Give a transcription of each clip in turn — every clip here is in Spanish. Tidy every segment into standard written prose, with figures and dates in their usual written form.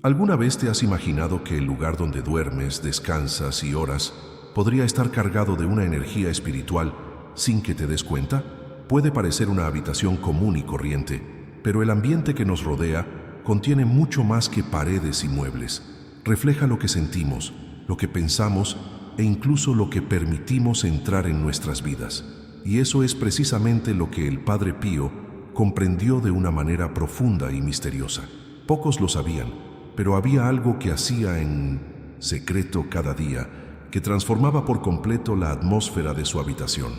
¿Alguna vez te has imaginado que el lugar donde duermes, descansas y oras podría estar cargado de una energía espiritual sin que te des cuenta? Puede parecer una habitación común y corriente, pero el ambiente que nos rodea contiene mucho más que paredes y muebles. Refleja lo que sentimos, lo que pensamos e incluso lo que permitimos entrar en nuestras vidas. Y eso es precisamente lo que el Padre Pío comprendió de una manera profunda y misteriosa. Pocos lo sabían, pero había algo que hacía en secreto cada día que transformaba por completo la atmósfera de su habitación.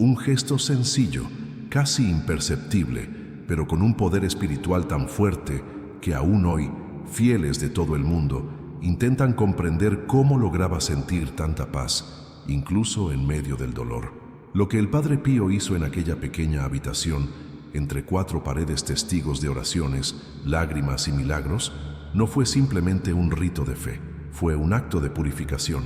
Un gesto sencillo, casi imperceptible, pero con un poder espiritual tan fuerte que aún hoy, fieles de todo el mundo, intentan comprender cómo lograba sentir tanta paz, incluso en medio del dolor. Lo que el Padre Pío hizo en aquella pequeña habitación, entre cuatro paredes testigos de oraciones, lágrimas y milagros, no fue simplemente un rito de fe, fue un acto de purificación,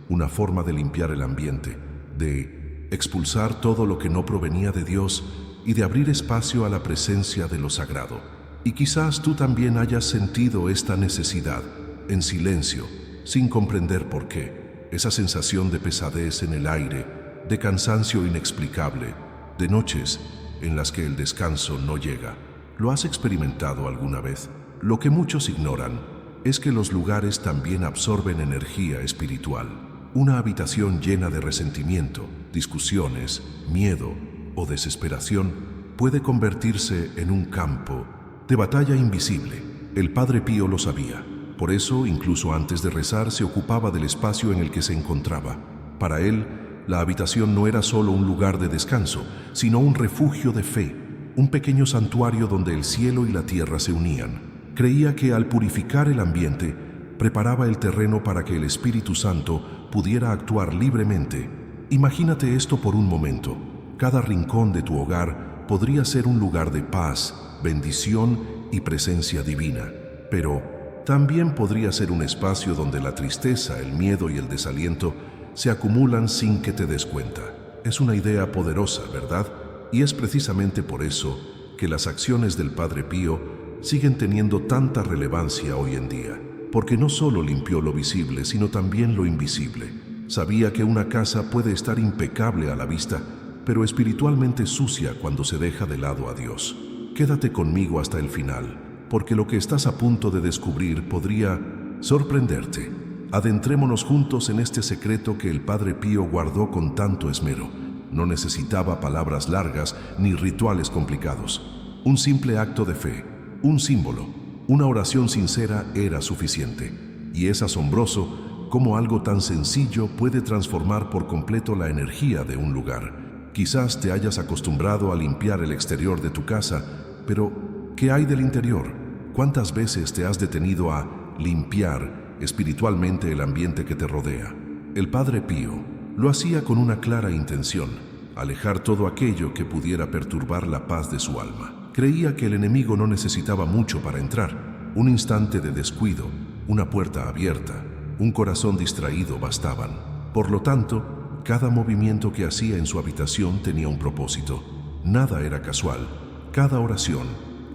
una forma de limpiar el ambiente, de expulsar todo lo que no provenía de Dios y de abrir espacio a la presencia de lo sagrado. Y quizás tú también hayas sentido esta necesidad, en silencio, sin comprender por qué. Esa sensación de pesadez en el aire, de cansancio inexplicable, de noches en las que el descanso no llega. ¿Lo has experimentado alguna vez? Lo que muchos ignoran es que los lugares también absorben energía espiritual. Una habitación llena de resentimiento, discusiones, miedo o desesperación puede convertirse en un campo de batalla invisible. El Padre Pío lo sabía. Por eso, incluso antes de rezar, se ocupaba del espacio en el que se encontraba. Para él, la habitación no era solo un lugar de descanso, sino un refugio de fe, un pequeño santuario donde el cielo y la tierra se unían. Creía que al purificar el ambiente, preparaba el terreno para que el Espíritu Santo pudiera actuar libremente. Imagínate esto por un momento. Cada rincón de tu hogar podría ser un lugar de paz, bendición y presencia divina. Pero también podría ser un espacio donde la tristeza, el miedo y el desaliento se acumulan sin que te des cuenta. Es una idea poderosa, ¿verdad? Y es precisamente por eso que las acciones del Padre Pío siguen teniendo tanta relevancia hoy en día, porque no solo limpió lo visible, sino también lo invisible. Sabía que una casa puede estar impecable a la vista, pero espiritualmente sucia cuando se deja de lado a Dios. Quédate conmigo hasta el final, porque lo que estás a punto de descubrir podría sorprenderte. Adentrémonos juntos en este secreto que el Padre Pío guardó con tanto esmero. No necesitaba palabras largas ni rituales complicados. Un simple acto de fe, un símbolo, una oración sincera era suficiente. Y es asombroso cómo algo tan sencillo puede transformar por completo la energía de un lugar. Quizás te hayas acostumbrado a limpiar el exterior de tu casa, pero ¿qué hay del interior? ¿Cuántas veces te has detenido a limpiar espiritualmente el ambiente que te rodea? El Padre Pío lo hacía con una clara intención: alejar todo aquello que pudiera perturbar la paz de su alma. Creía que el enemigo no necesitaba mucho para entrar. Un instante de descuido, una puerta abierta, un corazón distraído bastaban. Por lo tanto, cada movimiento que hacía en su habitación tenía un propósito. Nada era casual. Cada oración,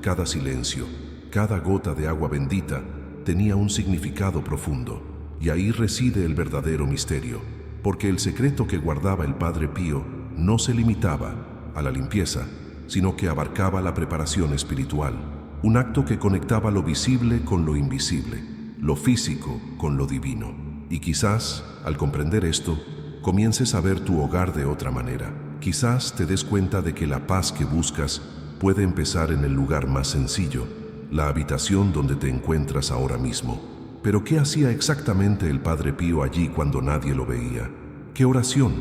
cada silencio, cada gota de agua bendita tenía un significado profundo. Y ahí reside el verdadero misterio, porque el secreto que guardaba el Padre Pío no se limitaba a la limpieza, sino que abarcaba la preparación espiritual, un acto que conectaba lo visible con lo invisible, lo físico con lo divino. Y quizás, al comprender esto, comiences a ver tu hogar de otra manera. Quizás te des cuenta de que la paz que buscas puede empezar en el lugar más sencillo, la habitación donde te encuentras ahora mismo. Pero ¿qué hacía exactamente el Padre Pío allí cuando nadie lo veía? ¿Qué oración?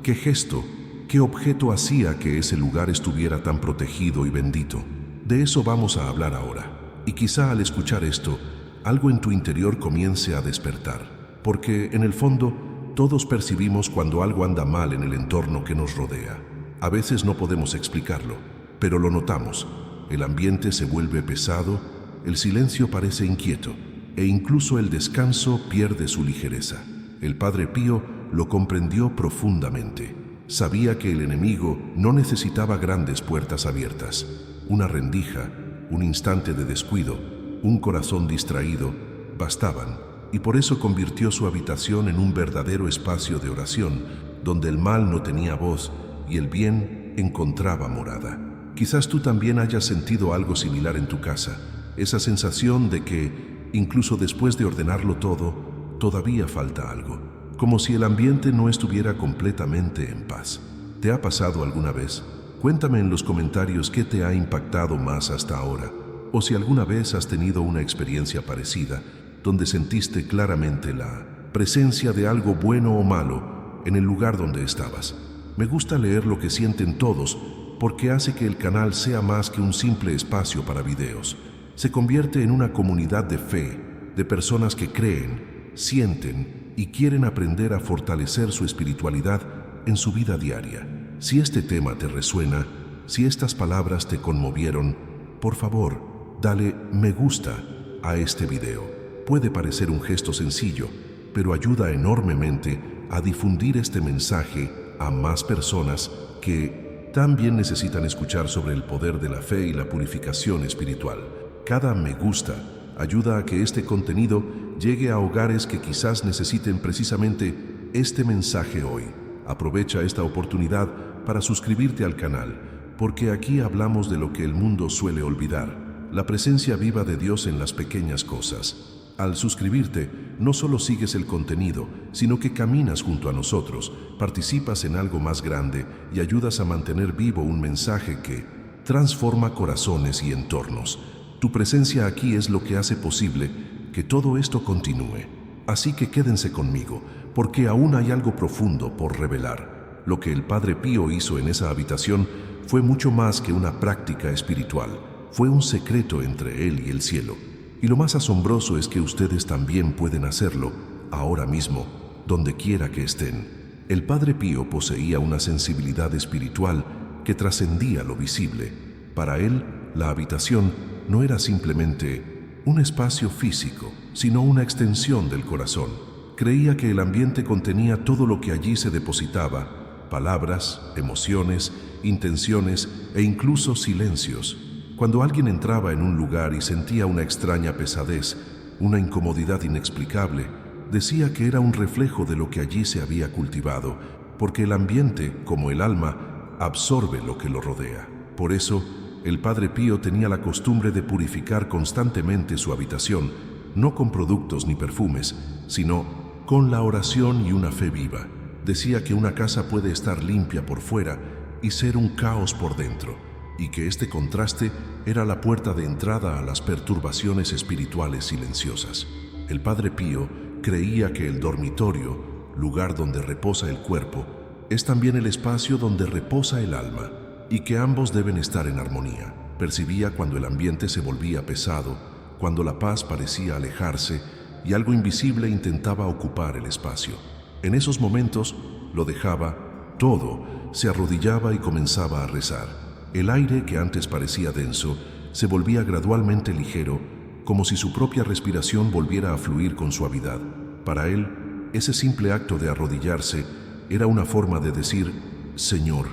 ¿Qué gesto? ¿Qué objeto hacía que ese lugar estuviera tan protegido y bendito? De eso vamos a hablar ahora. Y quizá al escuchar esto, algo en tu interior comience a despertar. Porque en el fondo, todos percibimos cuando algo anda mal en el entorno que nos rodea. A veces no podemos explicarlo, pero lo notamos. El ambiente se vuelve pesado, el silencio parece inquieto, e incluso el descanso pierde su ligereza. El Padre Pío lo comprendió profundamente. Sabía que el enemigo no necesitaba grandes puertas abiertas. Una rendija, un instante de descuido, un corazón distraído, bastaban, y por eso convirtió su habitación en un verdadero espacio de oración, donde el mal no tenía voz y el bien encontraba morada. Quizás tú también hayas sentido algo similar en tu casa, esa sensación de que, incluso después de ordenarlo todo, todavía falta algo, como si el ambiente no estuviera completamente en paz. ¿Te ha pasado alguna vez? Cuéntame en los comentarios qué te ha impactado más hasta ahora, o si alguna vez has tenido una experiencia parecida, donde sentiste claramente la presencia de algo bueno o malo en el lugar donde estabas. Me gusta leer lo que sienten todos, porque hace que el canal sea más que un simple espacio para videos. Se convierte en una comunidad de fe, de personas que creen, sienten y quieren aprender a fortalecer su espiritualidad en su vida diaria. Si este tema te resuena, si estas palabras te conmovieron, por favor, dale me gusta a este video. Puede parecer un gesto sencillo, pero ayuda enormemente a difundir este mensaje a más personas que también necesitan escuchar sobre el poder de la fe y la purificación espiritual. Cada me gusta ayuda a que este contenido llegue a hogares que quizás necesiten precisamente este mensaje hoy. Aprovecha esta oportunidad para suscribirte al canal, porque aquí hablamos de lo que el mundo suele olvidar, la presencia viva de Dios en las pequeñas cosas. Al suscribirte, no solo sigues el contenido, sino que caminas junto a nosotros, participas en algo más grande y ayudas a mantener vivo un mensaje que transforma corazones y entornos. Tu presencia aquí es lo que hace posible que todo esto continúe. Así que quédense conmigo, porque aún hay algo profundo por revelar. Lo que el Padre Pío hizo en esa habitación fue mucho más que una práctica espiritual. Fue un secreto entre él y el cielo. Y lo más asombroso es que ustedes también pueden hacerlo, ahora mismo, donde quiera que estén. El Padre Pío poseía una sensibilidad espiritual que trascendía lo visible. Para él, la habitación no era simplemente un espacio físico, sino una extensión del corazón. Creía que el ambiente contenía todo lo que allí se depositaba: palabras, emociones, intenciones e incluso silencios. Cuando alguien entraba en un lugar y sentía una extraña pesadez, una incomodidad inexplicable, decía que era un reflejo de lo que allí se había cultivado, porque el ambiente, como el alma, absorbe lo que lo rodea. Por eso, el Padre Pío tenía la costumbre de purificar constantemente su habitación, no con productos ni perfumes, sino con la oración y una fe viva. Decía que una casa puede estar limpia por fuera y ser un caos por dentro, y que este contraste era la puerta de entrada a las perturbaciones espirituales silenciosas. El Padre Pío creía que el dormitorio, lugar donde reposa el cuerpo, es también el espacio donde reposa el alma, y que ambos deben estar en armonía. Percibía cuando el ambiente se volvía pesado, cuando la paz parecía alejarse y algo invisible intentaba ocupar el espacio. En esos momentos lo dejaba todo, se arrodillaba y comenzaba a rezar. El aire, que antes parecía denso, se volvía gradualmente ligero, como si su propia respiración volviera a fluir con suavidad. Para él, ese simple acto de arrodillarse era una forma de decir: Señor,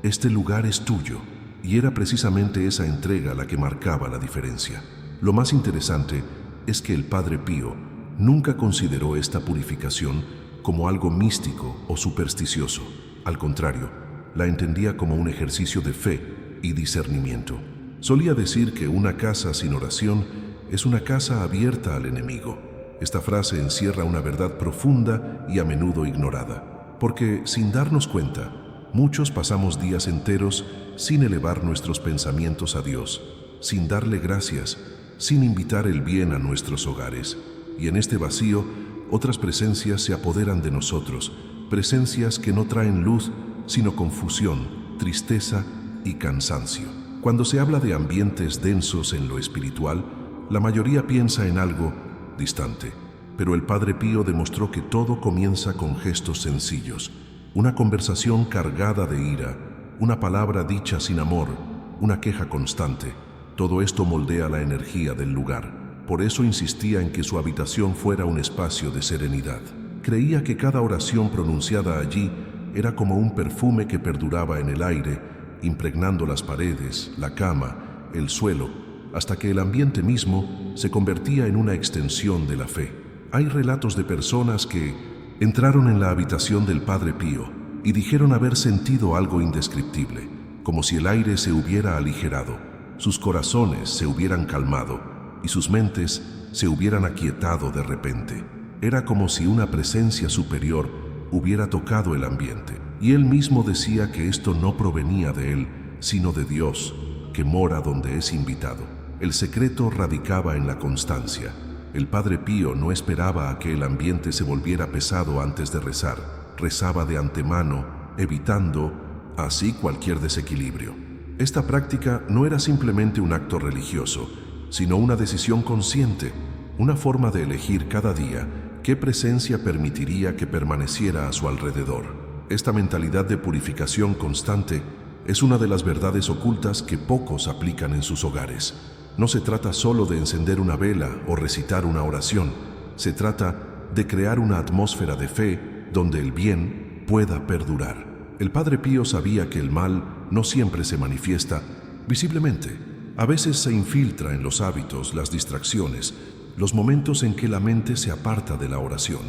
este lugar es tuyo. Y era precisamente esa entrega la que marcaba la diferencia. Lo más interesante es que el Padre Pío nunca consideró esta purificación como algo místico o supersticioso. Al contrario, la entendía como un ejercicio de fe y discernimiento. Solía decir que una casa sin oración es una casa abierta al enemigo. Esta frase encierra una verdad profunda y a menudo ignorada, porque sin darnos cuenta, muchos pasamos días enteros sin elevar nuestros pensamientos a Dios, sin darle gracias, sin invitar el bien a nuestros hogares. Y en este vacío, otras presencias se apoderan de nosotros, presencias que no traen luz, sino confusión, tristeza y cansancio. Cuando se habla de ambientes densos en lo espiritual, la mayoría piensa en algo distante, pero el Padre Pío demostró que todo comienza con gestos sencillos: una conversación cargada de ira, una palabra dicha sin amor, una queja constante. Todo esto moldea la energía del lugar. Por eso insistía en que su habitación fuera un espacio de serenidad. Creía que cada oración pronunciada allí era como un perfume que perduraba en el aire, impregnando las paredes, la cama, el suelo, hasta que el ambiente mismo se convertía en una extensión de la fe. Hay relatos de personas que entraron en la habitación del Padre Pío y dijeron haber sentido algo indescriptible, como si el aire se hubiera aligerado, sus corazones se hubieran calmado y sus mentes se hubieran aquietado de repente. Era como si una presencia superior hubiera tocado el ambiente, y él mismo decía que esto no provenía de él, sino de Dios, que mora donde es invitado. El secreto radicaba en la constancia. El Padre Pío no esperaba a que el ambiente se volviera pesado antes de rezar. Rezaba de antemano, evitando así cualquier desequilibrio. Esta práctica no era simplemente un acto religioso, sino una decisión consciente, una forma de elegir cada día qué presencia permitiría que permaneciera a su alrededor. Esta mentalidad de purificación constante es una de las verdades ocultas que pocos aplican en sus hogares. No se trata solo de encender una vela o recitar una oración, se trata de crear una atmósfera de fe donde el bien pueda perdurar. El Padre Pío sabía que el mal no siempre se manifiesta visiblemente. A veces se infiltra en los hábitos, las distracciones, los momentos en que la mente se aparta de la oración.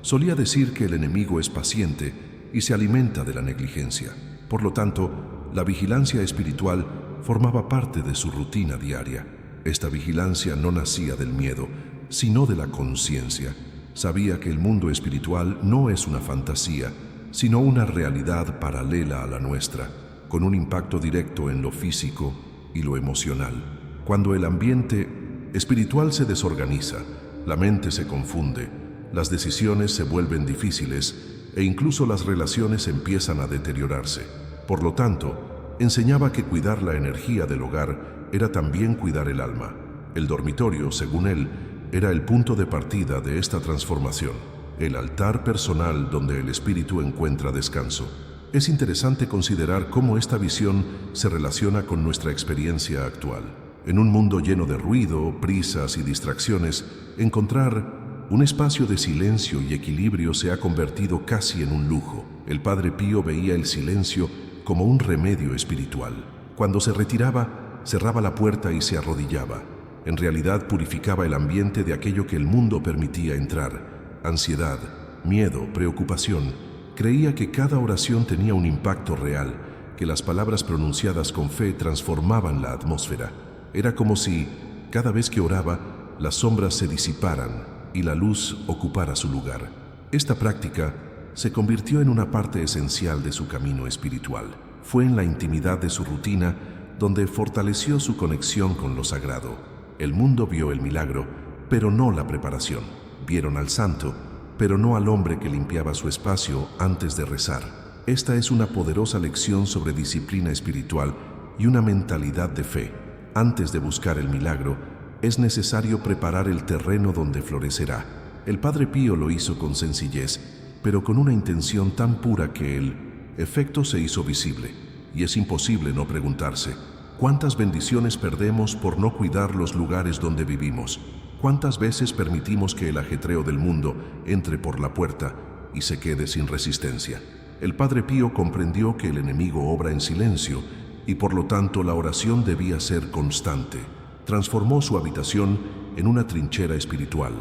Solía decir que el enemigo es paciente y se alimenta de la negligencia. Por lo tanto, la vigilancia espiritual formaba parte de su rutina diaria. Esta vigilancia no nacía del miedo, sino de la conciencia. Sabía que el mundo espiritual no es una fantasía, sino una realidad paralela a la nuestra, con un impacto directo en lo físico y lo emocional. Cuando el ambiente espiritual se desorganiza, la mente se confunde, las decisiones se vuelven difíciles e incluso las relaciones empiezan a deteriorarse. Por lo tanto, enseñaba que cuidar la energía del hogar era también cuidar el alma. El dormitorio, según él, era el punto de partida de esta transformación, el altar personal donde el espíritu encuentra descanso. Es interesante considerar cómo esta visión se relaciona con nuestra experiencia actual. En un mundo lleno de ruido, prisas y distracciones, encontrar un espacio de silencio y equilibrio se ha convertido casi en un lujo. El Padre Pío veía el silencio como un remedio espiritual. Cuando se retiraba, cerraba la puerta y se arrodillaba. En realidad purificaba el ambiente de aquello que el mundo permitía entrar: ansiedad, miedo, preocupación. Creía que cada oración tenía un impacto real, que las palabras pronunciadas con fe transformaban la atmósfera. Era como si, cada vez que oraba, las sombras se disiparan y la luz ocupara su lugar. Esta práctica se convirtió en una parte esencial de su camino espiritual. Fue en la intimidad de su rutina donde fortaleció su conexión con lo sagrado. El mundo vio el milagro, pero no la preparación. Vieron al santo, pero no al hombre que limpiaba su espacio antes de rezar. Esta es una poderosa lección sobre disciplina espiritual y una mentalidad de fe. Antes de buscar el milagro, es necesario preparar el terreno donde florecerá. El Padre Pío lo hizo con sencillez, pero con una intención tan pura que el efecto se hizo visible. Y es imposible no preguntarse: ¿cuántas bendiciones perdemos por no cuidar los lugares donde vivimos? ¿Cuántas veces permitimos que el ajetreo del mundo entre por la puerta y se quede sin resistencia? El Padre Pío comprendió que el enemigo obra en silencio y por lo tanto la oración debía ser constante. Transformó su habitación en una trinchera espiritual,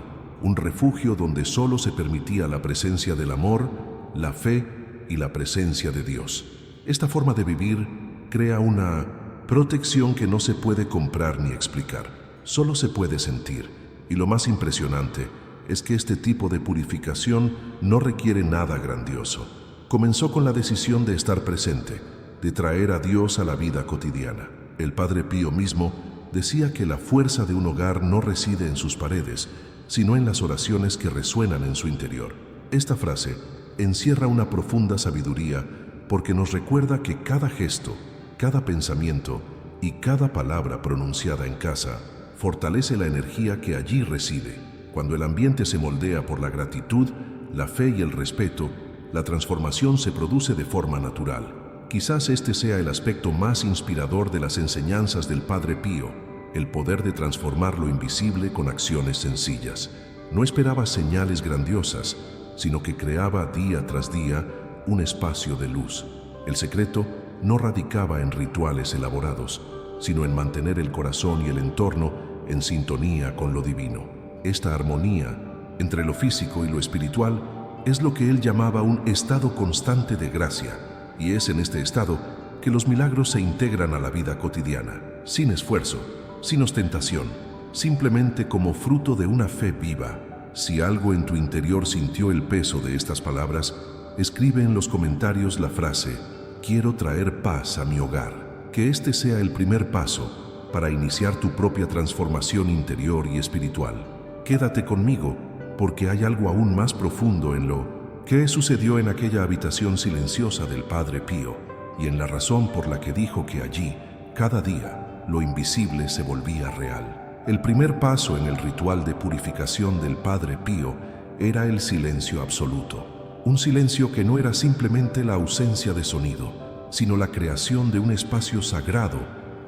un refugio donde solo se permitía la presencia del amor, la fe y la presencia de Dios. Esta forma de vivir crea una protección que no se puede comprar ni explicar, solo se puede sentir. Y lo más impresionante es que este tipo de purificación no requiere nada grandioso. Comenzó con la decisión de estar presente, de traer a Dios a la vida cotidiana. El Padre Pío mismo decía que la fuerza de un hogar no reside en sus paredes, sino en las oraciones que resuenan en su interior. Esta frase encierra una profunda sabiduría porque nos recuerda que cada gesto, cada pensamiento y cada palabra pronunciada en casa fortalece la energía que allí reside. Cuando el ambiente se moldea por la gratitud, la fe y el respeto, la transformación se produce de forma natural. Quizás este sea el aspecto más inspirador de las enseñanzas del Padre Pío, el poder de transformar lo invisible con acciones sencillas. No esperaba señales grandiosas, sino que creaba día tras día un espacio de luz. El secreto no radicaba en rituales elaborados, sino en mantener el corazón y el entorno en sintonía con lo divino. Esta armonía entre lo físico y lo espiritual es lo que él llamaba un estado constante de gracia, y es en este estado que los milagros se integran a la vida cotidiana, sin esfuerzo, sin ostentación, simplemente como fruto de una fe viva. Si algo en tu interior sintió el peso de estas palabras, escribe en los comentarios la frase: quiero traer paz a mi hogar. Que este sea el primer paso para iniciar tu propia transformación interior y espiritual. Quédate conmigo, porque hay algo aún más profundo en lo que sucedió en aquella habitación silenciosa del Padre Pío, y en la razón por la que dijo que allí, cada día, lo invisible se volvía real. El primer paso en el ritual de purificación del Padre Pío era el silencio absoluto. Un silencio que no era simplemente la ausencia de sonido, sino la creación de un espacio sagrado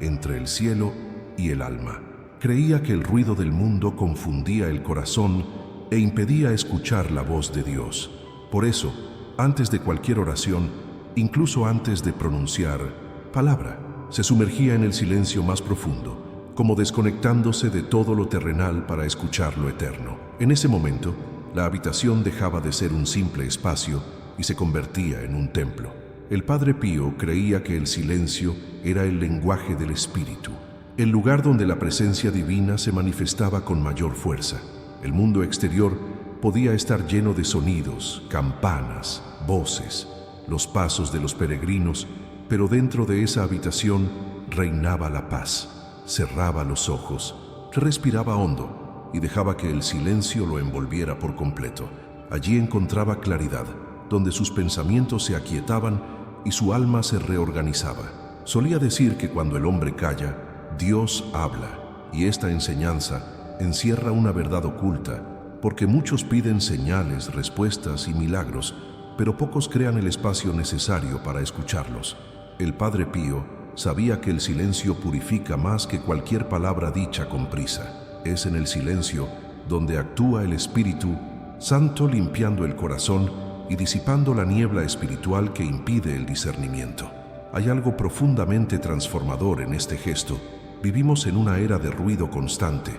entre el cielo y el alma. Creía que el ruido del mundo confundía el corazón e impedía escuchar la voz de Dios. Por eso, antes de cualquier oración, incluso antes de pronunciar palabra, se sumergía en el silencio más profundo, como desconectándose de todo lo terrenal para escuchar lo eterno. En ese momento, la habitación dejaba de ser un simple espacio y se convertía en un templo. El Padre Pío creía que el silencio era el lenguaje del espíritu, el lugar donde la presencia divina se manifestaba con mayor fuerza. El mundo exterior podía estar lleno de sonidos, campanas, voces, los pasos de los peregrinos, pero dentro de esa habitación reinaba la paz. Cerraba los ojos, respiraba hondo y dejaba que el silencio lo envolviera por completo. Allí encontraba claridad, donde sus pensamientos se aquietaban y su alma se reorganizaba. Solía decir que cuando el hombre calla, Dios habla, y esta enseñanza encierra una verdad oculta, porque muchos piden señales, respuestas y milagros, pero pocos crean el espacio necesario para escucharlos. El Padre Pío sabía que el silencio purifica más que cualquier palabra dicha con prisa. Es en el silencio donde actúa el Espíritu Santo, limpiando el corazón y disipando la niebla espiritual que impide el discernimiento. Hay algo profundamente transformador en este gesto. Vivimos en una era de ruido constante,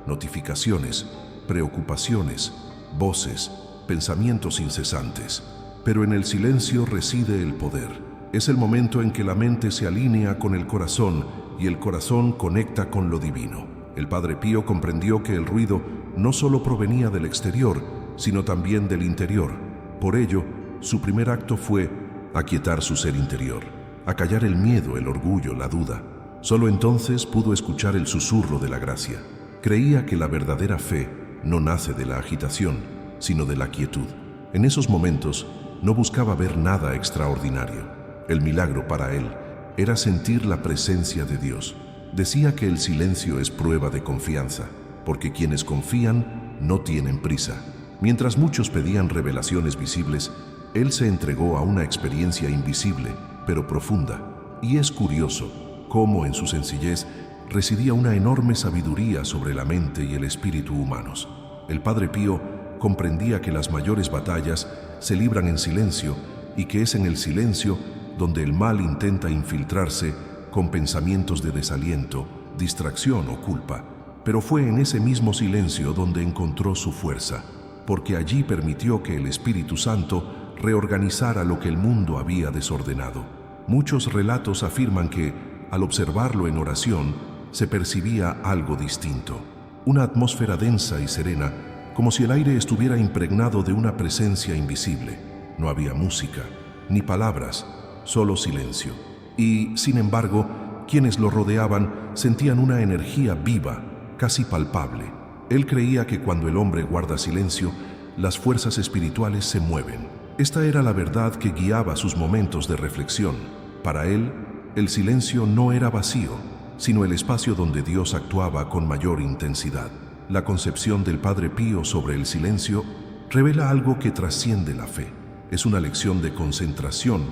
notificaciones, preocupaciones, voces, pensamientos incesantes. Pero en el silencio reside el poder. Es el momento en que la mente se alinea con el corazón y el corazón conecta con lo divino. El Padre Pío comprendió que el ruido no solo provenía del exterior, sino también del interior. Por ello, su primer acto fue aquietar su ser interior, acallar el miedo, el orgullo, la duda. Solo entonces pudo escuchar el susurro de la gracia. Creía que la verdadera fe no nace de la agitación, sino de la quietud. En esos momentos no buscaba ver nada extraordinario. El milagro para él era sentir la presencia de Dios. Decía que el silencio es prueba de confianza, porque quienes confían no tienen prisa. Mientras muchos pedían revelaciones visibles, él se entregó a una experiencia invisible, pero profunda. Y es curioso cómo en su sencillez residía una enorme sabiduría sobre la mente y el espíritu humanos. El Padre Pío comprendía que las mayores batallas se libran en silencio y que es en el silencio donde el mal intenta infiltrarse con pensamientos de desaliento, distracción o culpa. Pero fue en ese mismo silencio donde encontró su fuerza, porque allí permitió que el Espíritu Santo reorganizara lo que el mundo había desordenado. Muchos relatos afirman que, al observarlo en oración, se percibía algo distinto, una atmósfera densa y serena, como si el aire estuviera impregnado de una presencia invisible. No había música, ni palabras, solo silencio. Y, sin embargo, quienes lo rodeaban sentían una energía viva, casi palpable. Él creía que cuando el hombre guarda silencio, las fuerzas espirituales se mueven. Esta era la verdad que guiaba sus momentos de reflexión. Para él, el silencio no era vacío, sino el espacio donde Dios actuaba con mayor intensidad. La concepción del Padre Pío sobre el silencio revela algo que trasciende la fe. Es una lección de concentración,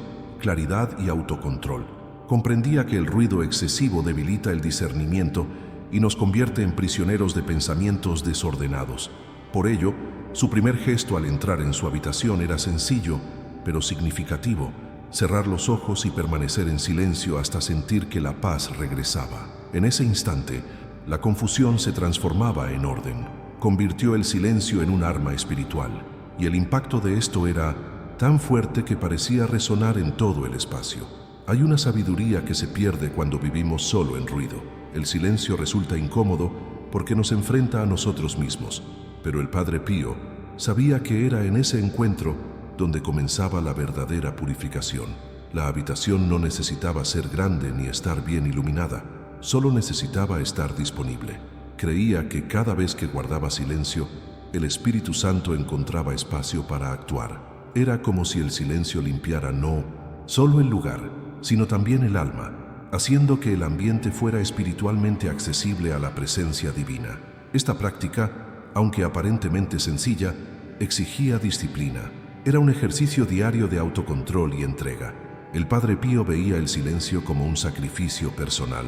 claridad y autocontrol. Comprendía que el ruido excesivo debilita el discernimiento y nos convierte en prisioneros de pensamientos desordenados. Por ello, su primer gesto al entrar en su habitación era sencillo, pero significativo: cerrar los ojos y permanecer en silencio hasta sentir que la paz regresaba. En ese instante, la confusión se transformaba en orden. Convirtió el silencio en un arma espiritual, y el impacto de esto era tan fuerte que parecía resonar en todo el espacio. Hay una sabiduría que se pierde cuando vivimos solo en ruido. El silencio resulta incómodo porque nos enfrenta a nosotros mismos, pero el Padre Pío sabía que era en ese encuentro donde comenzaba la verdadera purificación. La habitación no necesitaba ser grande ni estar bien iluminada, solo necesitaba estar disponible. Creía que cada vez que guardaba silencio, el Espíritu Santo encontraba espacio para actuar. Era como si el silencio limpiara no solo el lugar, sino también el alma, haciendo que el ambiente fuera espiritualmente accesible a la presencia divina. Esta práctica, aunque aparentemente sencilla, exigía disciplina. Era un ejercicio diario de autocontrol y entrega. El Padre Pío veía el silencio como un sacrificio personal,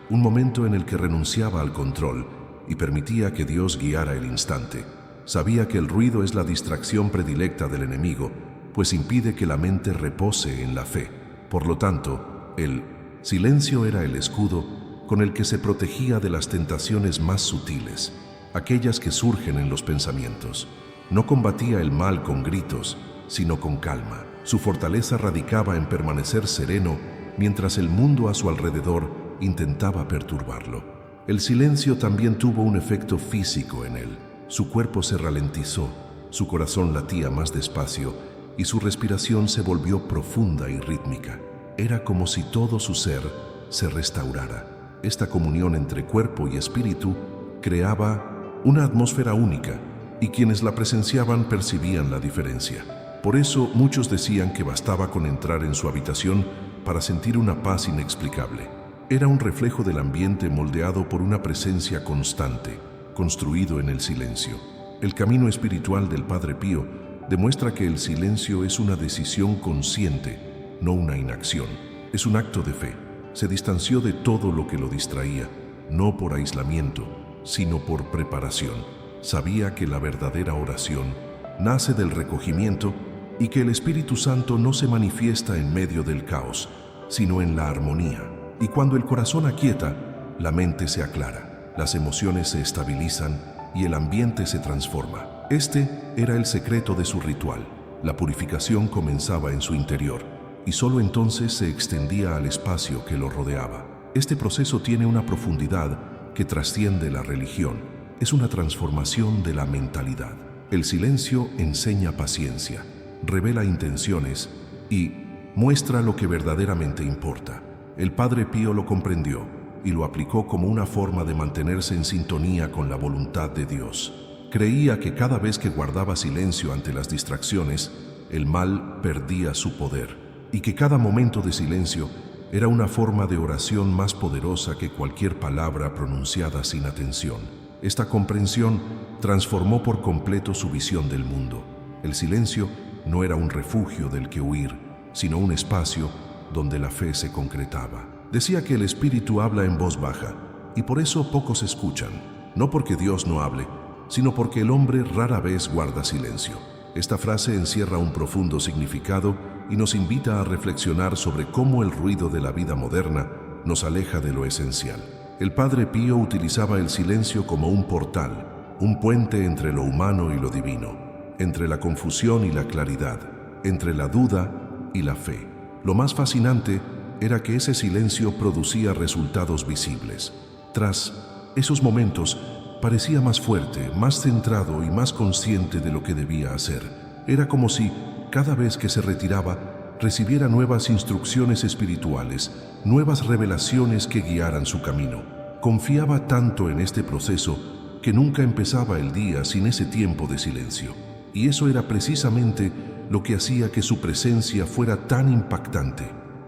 un momento en el que renunciaba al control y permitía que Dios guiara el instante. Sabía que el ruido es la distracción predilecta del enemigo, pues impide que la mente repose en la fe. Por lo tanto, el silencio era el escudo con el que se protegía de las tentaciones más sutiles, aquellas que surgen en los pensamientos. No combatía el mal con gritos, sino con calma. Su fortaleza radicaba en permanecer sereno mientras el mundo a su alrededor intentaba perturbarlo. El silencio también tuvo un efecto físico en él. Su cuerpo se ralentizó, su corazón latía más despacio y su respiración se volvió profunda y rítmica. Era como si todo su ser se restaurara. Esta comunión entre cuerpo y espíritu creaba una atmósfera única, y quienes la presenciaban percibían la diferencia. Por eso muchos decían que bastaba con entrar en su habitación para sentir una paz inexplicable. Era un reflejo del ambiente moldeado por una presencia constante, construido en el silencio. El camino espiritual del Padre Pío demuestra que el silencio es una decisión consciente, no una inacción. Es un acto de fe. Se distanció de todo lo que lo distraía, no por aislamiento, sino por preparación. Sabía que la verdadera oración nace del recogimiento y que el Espíritu Santo no se manifiesta en medio del caos, sino en la armonía. Y cuando el corazón aquieta, la mente se aclara, las emociones se estabilizan y el ambiente se transforma. Este era el secreto de su ritual. La purificación comenzaba en su interior y solo entonces se extendía al espacio que lo rodeaba. Este proceso tiene una profundidad que trasciende la religión. Es una transformación de la mentalidad. El silencio enseña paciencia, revela intenciones y muestra lo que verdaderamente importa. El Padre Pío lo comprendió y lo aplicó como una forma de mantenerse en sintonía con la voluntad de Dios. Creía que cada vez que guardaba silencio ante las distracciones, el mal perdía su poder, y que cada momento de silencio era una forma de oración más poderosa que cualquier palabra pronunciada sin atención. Esta comprensión transformó por completo su visión del mundo. El silencio no era un refugio del que huir, sino un espacio donde la fe se concretaba. Decía que el espíritu habla en voz baja, y por eso pocos escuchan, no porque Dios no hable, sino porque el hombre rara vez guarda silencio. Esta frase encierra un profundo significado y nos invita a reflexionar sobre cómo el ruido de la vida moderna nos aleja de lo esencial. El Padre Pío utilizaba el silencio como un portal, un puente entre lo humano y lo divino, entre la confusión y la claridad, entre la duda y la fe. Lo más fascinante era que ese silencio producía resultados visibles. Tras esos momentos, parecía más fuerte, más centrado y más consciente de lo que debía hacer. Era como si, cada vez que se retiraba, recibiera nuevas instrucciones espirituales, nuevas revelaciones que guiaran su camino. Confiaba tanto en este proceso que nunca empezaba el día sin ese tiempo de silencio. Y eso era precisamente lo que hacía que su presencia fuera tan impactante.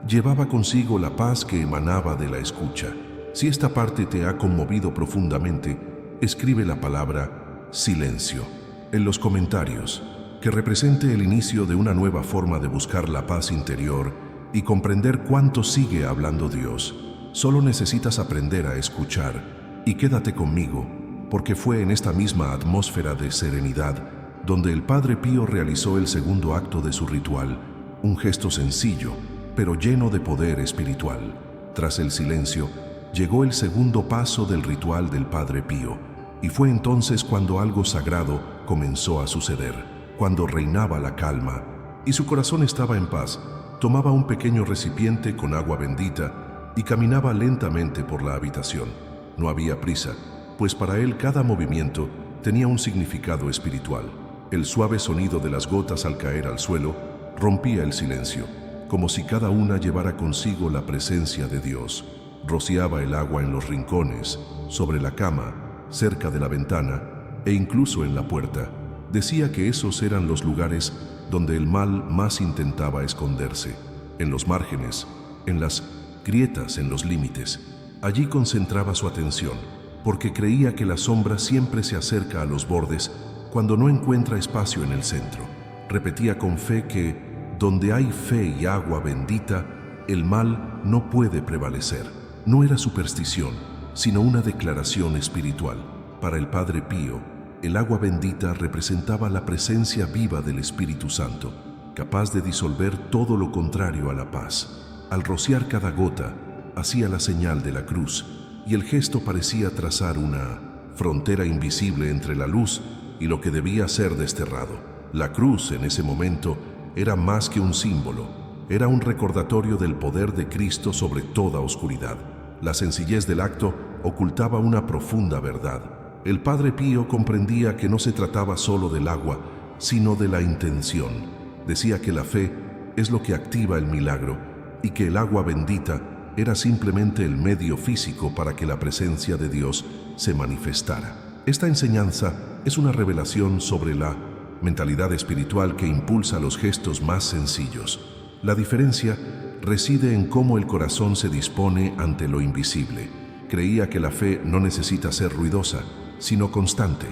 Llevaba consigo la paz que emanaba de la escucha. Si esta parte te ha conmovido profundamente, escribe la palabra silencio en los comentarios, que represente el inicio de una nueva forma de buscar la paz interior y comprender cuánto sigue hablando Dios. Solo necesitas aprender a escuchar, y quédate conmigo, porque fue en esta misma atmósfera de serenidad donde el Padre Pío realizó el segundo acto de su ritual, un gesto sencillo, pero lleno de poder espiritual. Tras el silencio, llegó el segundo paso del ritual del Padre Pío, y fue entonces cuando algo sagrado comenzó a suceder. Cuando reinaba la calma y su corazón estaba en paz, tomaba un pequeño recipiente con agua bendita y caminaba lentamente por la habitación. No había prisa, pues para él cada movimiento tenía un significado espiritual. El suave sonido de las gotas al caer al suelo rompía el silencio, como si cada una llevara consigo la presencia de Dios. Rociaba el agua en los rincones, sobre la cama, cerca de la ventana e incluso en la puerta. Decía que esos eran los lugares donde el mal más intentaba esconderse, en los márgenes, en las grietas, en los límites. Allí concentraba su atención, porque creía que la sombra siempre se acerca a los bordes cuando no encuentra espacio en el centro. Repetía con fe que donde hay fe y agua bendita, el mal no puede prevalecer. No era superstición, sino una declaración espiritual. Para el Padre Pío, el agua bendita representaba la presencia viva del Espíritu Santo, capaz de disolver todo lo contrario a la paz. Al rociar cada gota, hacía la señal de la cruz, y el gesto parecía trazar una frontera invisible entre la luz y lo que debía ser desterrado. La cruz, en ese momento, era más que un símbolo, era un recordatorio del poder de Cristo sobre toda oscuridad. La sencillez del acto ocultaba una profunda verdad. El Padre Pío comprendía que no se trataba solo del agua, sino de la intención. Decía que la fe es lo que activa el milagro y que el agua bendita era simplemente el medio físico para que la presencia de Dios se manifestara. Esta enseñanza es una revelación sobre la mentalidad espiritual que impulsa los gestos más sencillos. La diferencia reside en cómo el corazón se dispone ante lo invisible. Creía que la fe no necesita ser ruidosa, sino constante.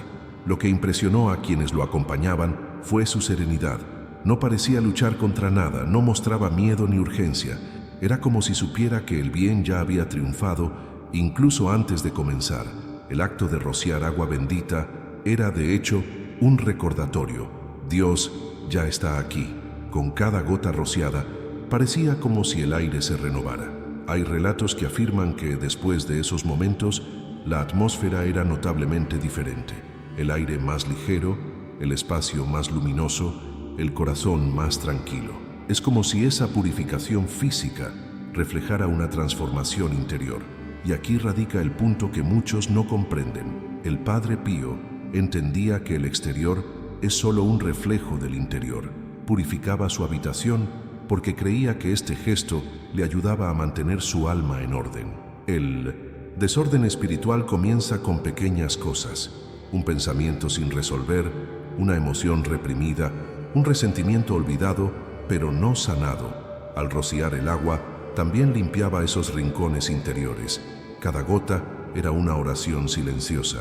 Lo que impresionó a quienes lo acompañaban fue su serenidad. No parecía luchar contra nada, no mostraba miedo ni urgencia. Era como si supiera que el bien ya había triunfado, incluso antes de comenzar. El acto de rociar agua bendita era, de hecho, un recordatorio. Dios ya está aquí. Con cada gota rociada, parecía como si el aire se renovara. Hay relatos que afirman que después de esos momentos, la atmósfera era notablemente diferente. El aire más ligero, el espacio más luminoso, el corazón más tranquilo. Es como si esa purificación física reflejara una transformación interior. Y aquí radica el punto que muchos no comprenden. El Padre Pío entendía que el exterior es solo un reflejo del interior. Purificaba su habitación porque creía que este gesto le ayudaba a mantener su alma en orden. El desorden espiritual comienza con pequeñas cosas: un pensamiento sin resolver, una emoción reprimida, un resentimiento olvidado pero no sanado. Al rociar el agua, también limpiaba esos rincones interiores. Cada gota era una oración silenciosa,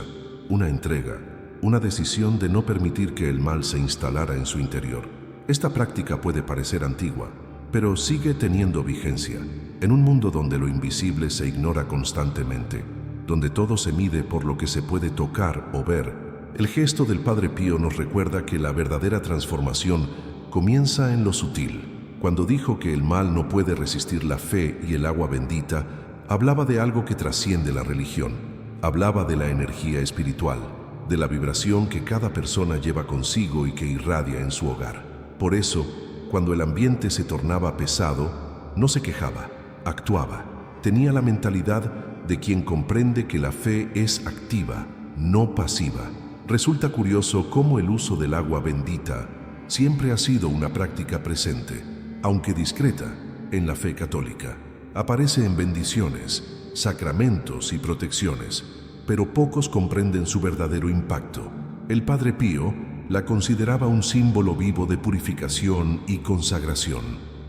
una entrega, una decisión de no permitir que el mal se instalara en su interior. Esta práctica puede parecer antigua, pero sigue teniendo vigencia. En un mundo donde lo invisible se ignora constantemente, donde todo se mide por lo que se puede tocar o ver, el gesto del Padre Pío nos recuerda que la verdadera transformación comienza en lo sutil. Cuando dijo que el mal no puede resistir la fe y el agua bendita, hablaba de algo que trasciende la religión. Hablaba de la energía espiritual, de la vibración que cada persona lleva consigo y que irradia en su hogar. Por eso, cuando el ambiente se tornaba pesado, no se quejaba, actuaba. Tenía la mentalidad de quien comprende que la fe es activa, no pasiva. Resulta curioso cómo el uso del agua bendita siempre ha sido una práctica presente, aunque discreta, en la fe católica. Aparece en bendiciones, sacramentos y protecciones, pero pocos comprenden su verdadero impacto. El Padre Pío la consideraba un símbolo vivo de purificación y consagración.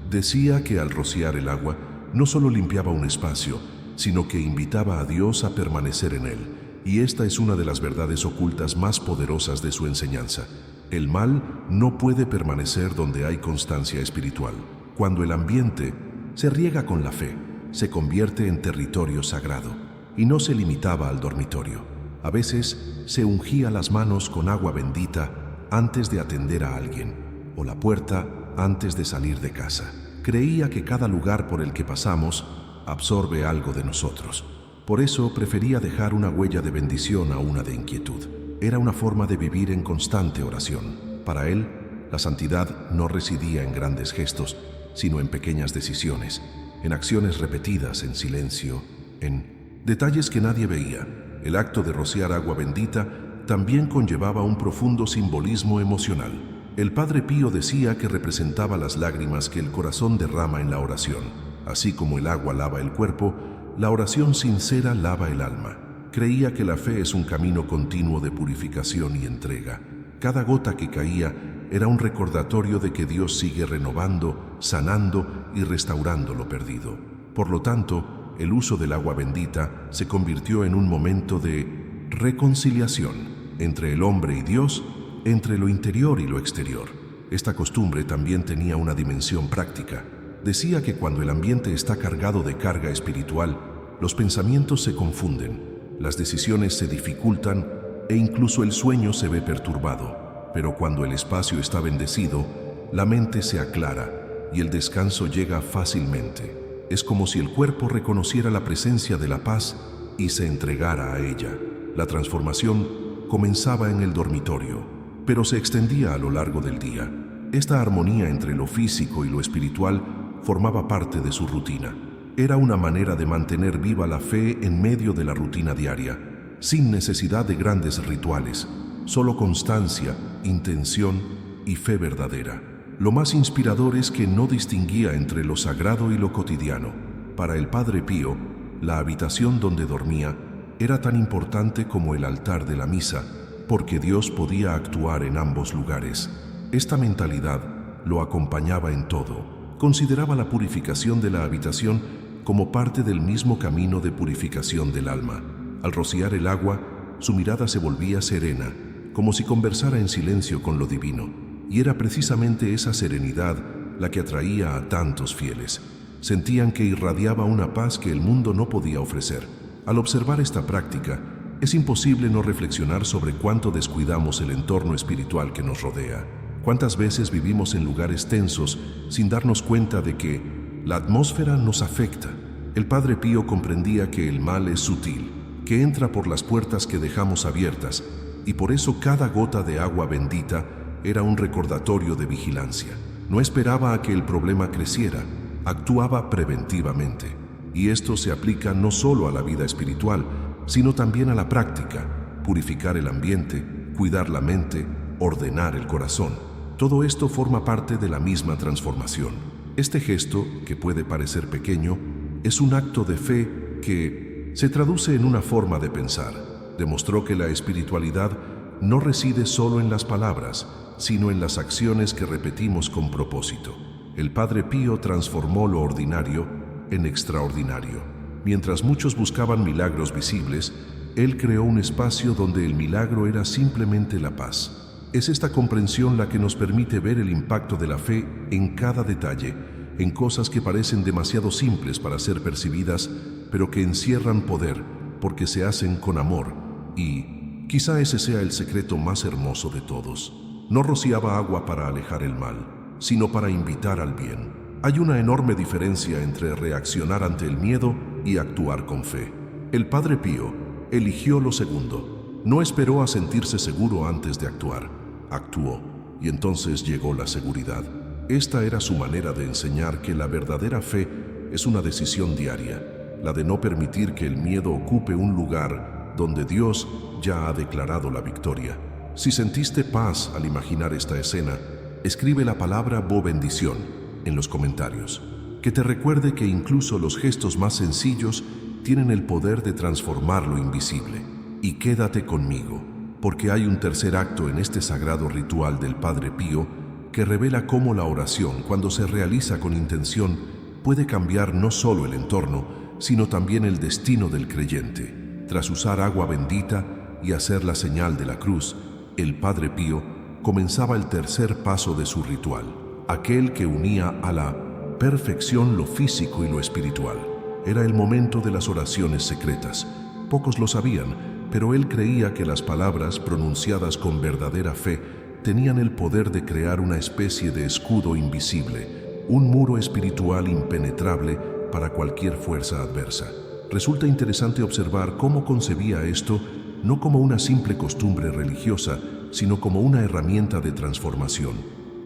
Decía que al rociar el agua no solo limpiaba un espacio, sino que invitaba a Dios a permanecer en él. Y esta es una de las verdades ocultas más poderosas de su enseñanza. El mal no puede permanecer donde hay constancia espiritual. Cuando el ambiente se riega con la fe, se convierte en territorio sagrado. Y no se limitaba al dormitorio. A veces se ungía las manos con agua bendita antes de atender a alguien, o la puerta antes de salir de casa. Creía que cada lugar por el que pasamos absorbe algo de nosotros. Por eso prefería dejar una huella de bendición a una de inquietud. Era una forma de vivir en constante oración. Para él, la santidad no residía en grandes gestos, sino en pequeñas decisiones, en acciones repetidas en silencio, en detalles que nadie veía. El acto de rociar agua bendita también conllevaba un profundo simbolismo emocional. El Padre Pío decía que representaba las lágrimas que el corazón derrama en la oración. Así como el agua lava el cuerpo, la oración sincera lava el alma. Creía que la fe es un camino continuo de purificación y entrega. Cada gota que caía era un recordatorio de que Dios sigue renovando, sanando y restaurando lo perdido. Por lo tanto, el uso del agua bendita se convirtió en un momento de reconciliación entre el hombre y Dios, entre lo interior y lo exterior. Esta costumbre también tenía una dimensión práctica. Decía que cuando el ambiente está cargado de carga espiritual, los pensamientos se confunden, las decisiones se dificultan e incluso el sueño se ve perturbado. Pero cuando el espacio está bendecido, la mente se aclara y el descanso llega fácilmente. Es como si el cuerpo reconociera la presencia de la paz y se entregara a ella. La transformación comenzaba en el dormitorio, pero se extendía a lo largo del día. Esta armonía entre lo físico y lo espiritual formaba parte de su rutina. Era una manera de mantener viva la fe en medio de la rutina diaria, sin necesidad de grandes rituales, solo constancia, intención y fe verdadera. Lo más inspirador es que no distinguía entre lo sagrado y lo cotidiano. Para el Padre Pío, la habitación donde dormía era tan importante como el altar de la misa, porque Dios podía actuar en ambos lugares. Esta mentalidad lo acompañaba en todo. Consideraba la purificación de la habitación como parte del mismo camino de purificación del alma. Al rociar el agua, su mirada se volvía serena, como si conversara en silencio con lo divino. Y era precisamente esa serenidad la que atraía a tantos fieles. Sentían que irradiaba una paz que el mundo no podía ofrecer. Al observar esta práctica, es imposible no reflexionar sobre cuánto descuidamos el entorno espiritual que nos rodea. Cuántas veces vivimos en lugares tensos sin darnos cuenta de que la atmósfera nos afecta. El Padre Pío comprendía que el mal es sutil, que entra por las puertas que dejamos abiertas, y por eso cada gota de agua bendita era un recordatorio de vigilancia. No esperaba a que el problema creciera, actuaba preventivamente. Y esto se aplica no solo a la vida espiritual, sino también a la práctica: purificar el ambiente, cuidar la mente, ordenar el corazón. Todo esto forma parte de la misma transformación. Este gesto, que puede parecer pequeño, es un acto de fe que se traduce en una forma de pensar. Demostró que la espiritualidad no reside solo en las palabras, sino en las acciones que repetimos con propósito. El Padre Pío transformó lo ordinario en extraordinario. Mientras muchos buscaban milagros visibles, él creó un espacio donde el milagro era simplemente la paz. Es esta comprensión la que nos permite ver el impacto de la fe en cada detalle, en cosas que parecen demasiado simples para ser percibidas, pero que encierran poder porque se hacen con amor. Y quizá ese sea el secreto más hermoso de todos. No rociaba agua para alejar el mal, sino para invitar al bien. Hay una enorme diferencia entre reaccionar ante el miedo y actuar con fe. El Padre Pío eligió lo segundo. No esperó a sentirse seguro antes de actuar. Actuó, y entonces llegó la seguridad. Esta era su manera de enseñar que la verdadera fe es una decisión diaria, la de no permitir que el miedo ocupe un lugar donde Dios ya ha declarado la victoria. Si sentiste paz al imaginar esta escena, escribe la palabra bendición en los comentarios. Que te recuerde que incluso los gestos más sencillos tienen el poder de transformar lo invisible. Y quédate conmigo, porque hay un tercer acto en este sagrado ritual del Padre Pío que revela cómo la oración, cuando se realiza con intención, puede cambiar no solo el entorno, sino también el destino del creyente. Tras usar agua bendita y hacer la señal de la cruz, el Padre Pío comenzaba el tercer paso de su ritual, aquel que unía a la perfección lo físico y lo espiritual. Era el momento de las oraciones secretas. Pocos lo sabían, pero él creía que las palabras pronunciadas con verdadera fe tenían el poder de crear una especie de escudo invisible, un muro espiritual impenetrable para cualquier fuerza adversa. Resulta interesante observar cómo concebía esto no como una simple costumbre religiosa, sino como una herramienta de transformación.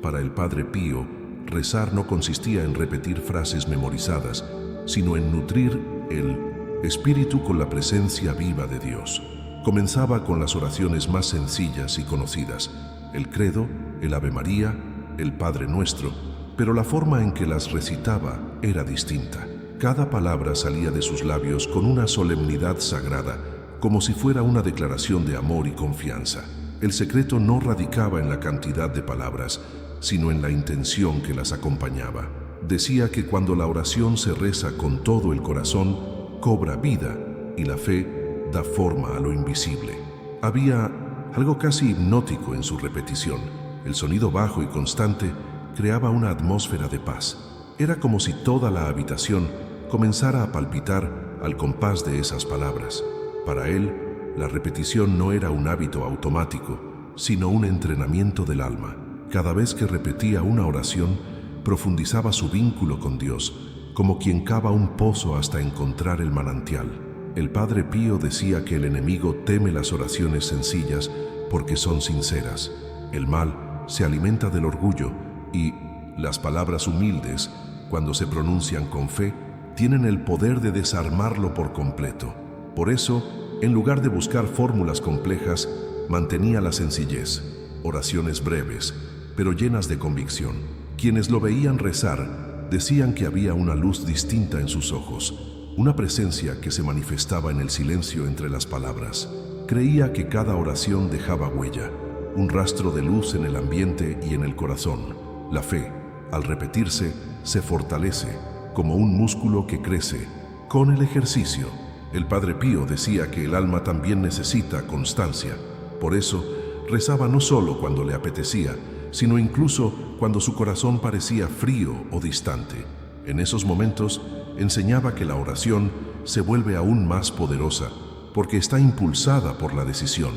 Para el Padre Pío, rezar no consistía en repetir frases memorizadas, sino en nutrir el espíritu con la presencia viva de Dios. Comenzaba con las oraciones más sencillas y conocidas, el Credo, el Ave María, el Padre Nuestro, pero la forma en que las recitaba era distinta. Cada palabra salía de sus labios con una solemnidad sagrada, como si fuera una declaración de amor y confianza. El secreto no radicaba en la cantidad de palabras, sino en la intención que las acompañaba. Decía que cuando la oración se reza con todo el corazón, cobra vida y la fe da forma a lo invisible. Había algo casi hipnótico en su repetición. El sonido bajo y constante creaba una atmósfera de paz. Era como si toda la habitación comenzara a palpitar al compás de esas palabras. Para él, la repetición no era un hábito automático, sino un entrenamiento del alma. Cada vez que repetía una oración, profundizaba su vínculo con Dios, como quien cava un pozo hasta encontrar el manantial. El Padre Pío decía que el enemigo teme las oraciones sencillas porque son sinceras. El mal se alimenta del orgullo y las palabras humildes, cuando se pronuncian con fe, tienen el poder de desarmarlo por completo. Por eso, en lugar de buscar fórmulas complejas, mantenía la sencillez, oraciones breves, pero llenas de convicción. Quienes lo veían rezar decían que había una luz distinta en sus ojos, una presencia que se manifestaba en el silencio entre las palabras. Creía que cada oración dejaba huella, un rastro de luz en el ambiente y en el corazón. La fe, al repetirse, se fortalece, como un músculo que crece con el ejercicio. El Padre Pío decía que el alma también necesita constancia. Por eso, rezaba no solo cuando le apetecía, sino incluso cuando su corazón parecía frío o distante. En esos momentos, enseñaba que la oración se vuelve aún más poderosa, porque está impulsada por la decisión,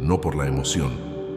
no por la emoción.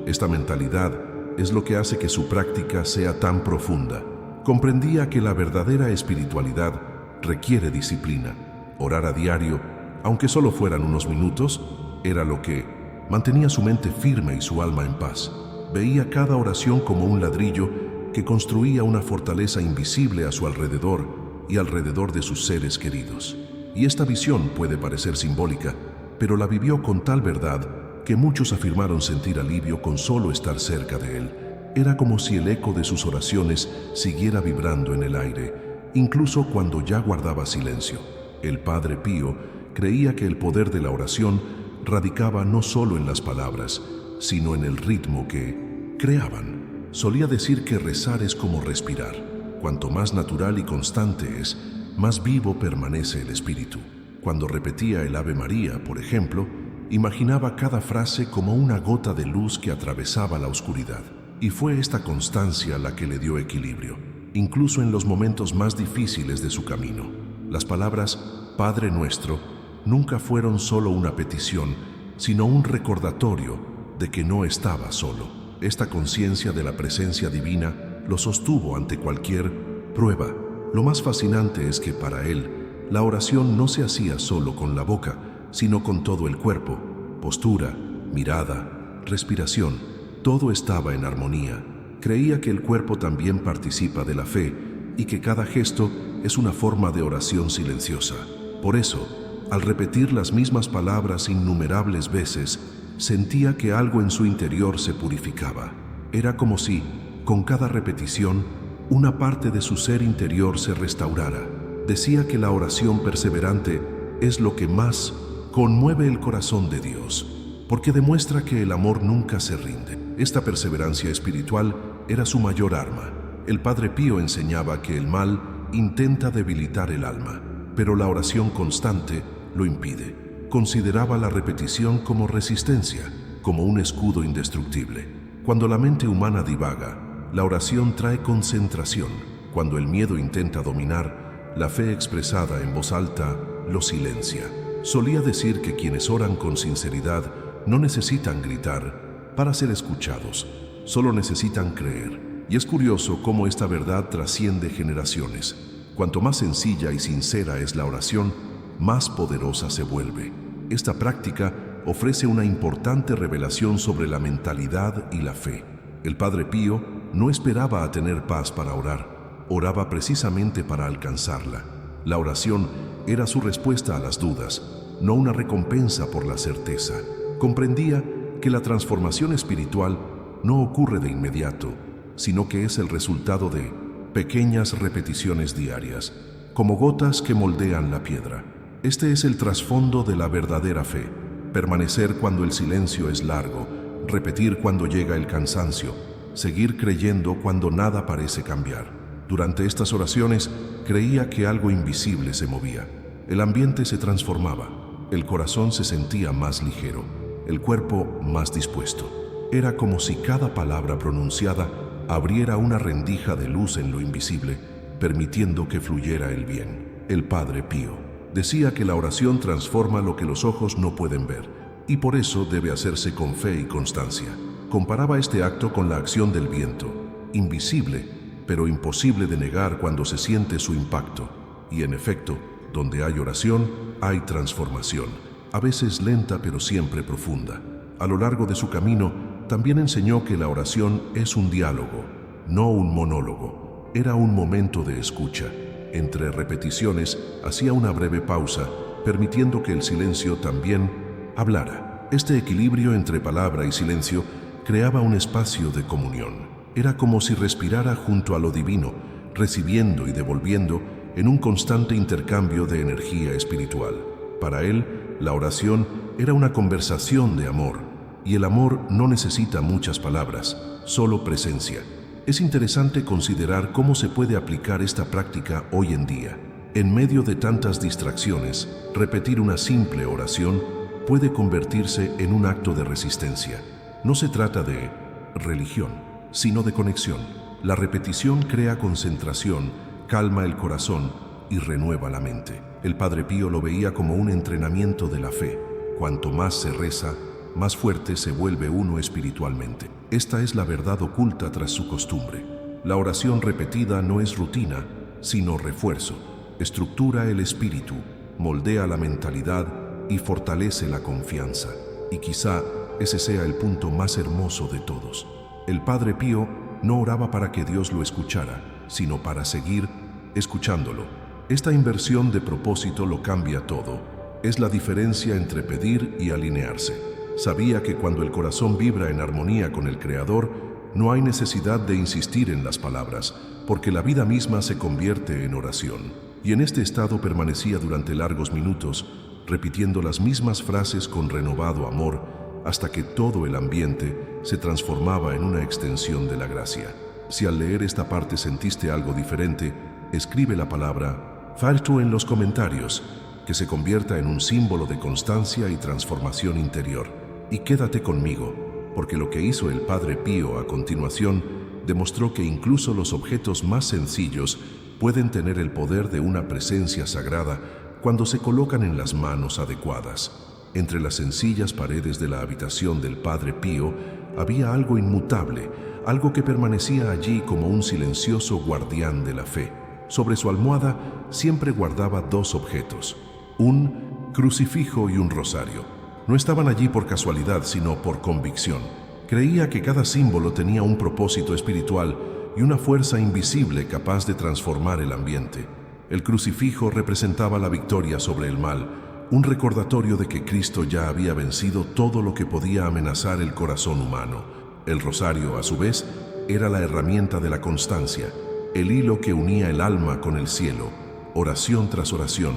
Esta mentalidad es lo que hace que su práctica sea tan profunda. Comprendía que la verdadera espiritualidad requiere disciplina. Orar a diario, aunque solo fueran unos minutos, era lo que mantenía su mente firme y su alma en paz. Veía cada oración como un ladrillo que construía una fortaleza invisible a su alrededor y alrededor de sus seres queridos. Y esta visión puede parecer simbólica, pero la vivió con tal verdad que muchos afirmaron sentir alivio con solo estar cerca de él. Era como si el eco de sus oraciones siguiera vibrando en el aire, incluso cuando ya guardaba silencio. El Padre Pío creía que el poder de la oración radicaba no solo en las palabras, sino en el ritmo que creaban. Solía decir que rezar es como respirar. Cuanto más natural y constante es, más vivo permanece el espíritu. Cuando repetía el Ave María, por ejemplo, imaginaba cada frase como una gota de luz que atravesaba la oscuridad. Y fue esta constancia la que le dio equilibrio, incluso en los momentos más difíciles de su camino. Las palabras Padre Nuestro nunca fueron solo una petición, sino un recordatorio de que no estaba solo. Esta conciencia de la presencia divina lo sostuvo ante cualquier prueba. Lo más fascinante es que para él, la oración no se hacía solo con la boca, sino con todo el cuerpo. Postura, mirada, respiración, todo estaba en armonía. Creía que el cuerpo también participa de la fe y que cada gesto es una forma de oración silenciosa. Por eso, al repetir las mismas palabras innumerables veces, sentía que algo en su interior se purificaba. Era como si, con cada repetición, una parte de su ser interior se restaurara. Decía que la oración perseverante es lo que más conmueve el corazón de Dios, porque demuestra que el amor nunca se rinde. Esta perseverancia espiritual era su mayor arma. El Padre Pío enseñaba que el mal intenta debilitar el alma, pero la oración constante lo impide. Consideraba la repetición como resistencia, como un escudo indestructible. Cuando la mente humana divaga, la oración trae concentración. Cuando el miedo intenta dominar, la fe expresada en voz alta lo silencia. Solía decir que quienes oran con sinceridad no necesitan gritar para ser escuchados, solo necesitan creer. Y es curioso cómo esta verdad trasciende generaciones. Cuanto más sencilla y sincera es la oración, más poderosa se vuelve. Esta práctica ofrece una importante revelación sobre la mentalidad y la fe. El Padre Pío no esperaba a tener paz para orar, oraba precisamente para alcanzarla. La oración era su respuesta a las dudas, no una recompensa por la certeza. Comprendía que la transformación espiritual no ocurre de inmediato, sino que es el resultado de pequeñas repeticiones diarias, como gotas que moldean la piedra. Este es el trasfondo de la verdadera fe: permanecer cuando el silencio es largo, repetir cuando llega el cansancio, seguir creyendo cuando nada parece cambiar. Durante estas oraciones creía que algo invisible se movía. El ambiente se transformaba, el corazón se sentía más ligero, el cuerpo más dispuesto. Era como si cada palabra pronunciada abriera una rendija de luz en lo invisible, permitiendo que fluyera el bien. El Padre Pío decía que la oración transforma lo que los ojos no pueden ver, y por eso debe hacerse con fe y constancia. Comparaba este acto con la acción del viento, invisible, pero imposible de negar cuando se siente su impacto. Y en efecto, donde hay oración, hay transformación, a veces lenta pero siempre profunda. A lo largo de su camino, también enseñó que la oración es un diálogo, no un monólogo. Era un momento de escucha. Entre repeticiones, hacía una breve pausa, permitiendo que el silencio también hablara. Este equilibrio entre palabra y silencio creaba un espacio de comunión. Era como si respirara junto a lo divino, recibiendo y devolviendo en un constante intercambio de energía espiritual. Para él, la oración era una conversación de amor, y el amor no necesita muchas palabras, solo presencia. Es interesante considerar cómo se puede aplicar esta práctica hoy en día. En medio de tantas distracciones, repetir una simple oración puede convertirse en un acto de resistencia. No se trata de religión, sino de conexión. La repetición crea concentración, calma el corazón y renueva la mente. El Padre Pío lo veía como un entrenamiento de la fe. Cuanto más se reza, más fuerte se vuelve uno espiritualmente. Esta es la verdad oculta tras su costumbre. La oración repetida no es rutina, sino refuerzo. Estructura el espíritu, moldea la mentalidad y fortalece la confianza. Y quizá ese sea el punto más hermoso de todos. El Padre Pío no oraba para que Dios lo escuchara, sino para seguir escuchándolo. Esta inversión de propósito lo cambia todo. Es la diferencia entre pedir y alinearse. Sabía que cuando el corazón vibra en armonía con el Creador, no hay necesidad de insistir en las palabras, porque la vida misma se convierte en oración. Y en este estado permanecía durante largos minutos, repitiendo las mismas frases con renovado amor, hasta que todo el ambiente se transformaba en una extensión de la gracia. Si al leer esta parte sentiste algo diferente, escribe la palabra "falto" en los comentarios, que se convierta en un símbolo de constancia y transformación interior. Y quédate conmigo, porque lo que hizo el Padre Pío a continuación demostró que incluso los objetos más sencillos pueden tener el poder de una presencia sagrada cuando se colocan en las manos adecuadas. Entre las sencillas paredes de la habitación del Padre Pío había algo inmutable, algo que permanecía allí como un silencioso guardián de la fe. Sobre su almohada siempre guardaba dos objetos: un crucifijo y un rosario. No estaban allí por casualidad, sino por convicción. Creía que cada símbolo tenía un propósito espiritual y una fuerza invisible capaz de transformar el ambiente. El crucifijo representaba la victoria sobre el mal, un recordatorio de que Cristo ya había vencido todo lo que podía amenazar el corazón humano. El rosario, a su vez, era la herramienta de la constancia, el hilo que unía el alma con el cielo, oración tras oración,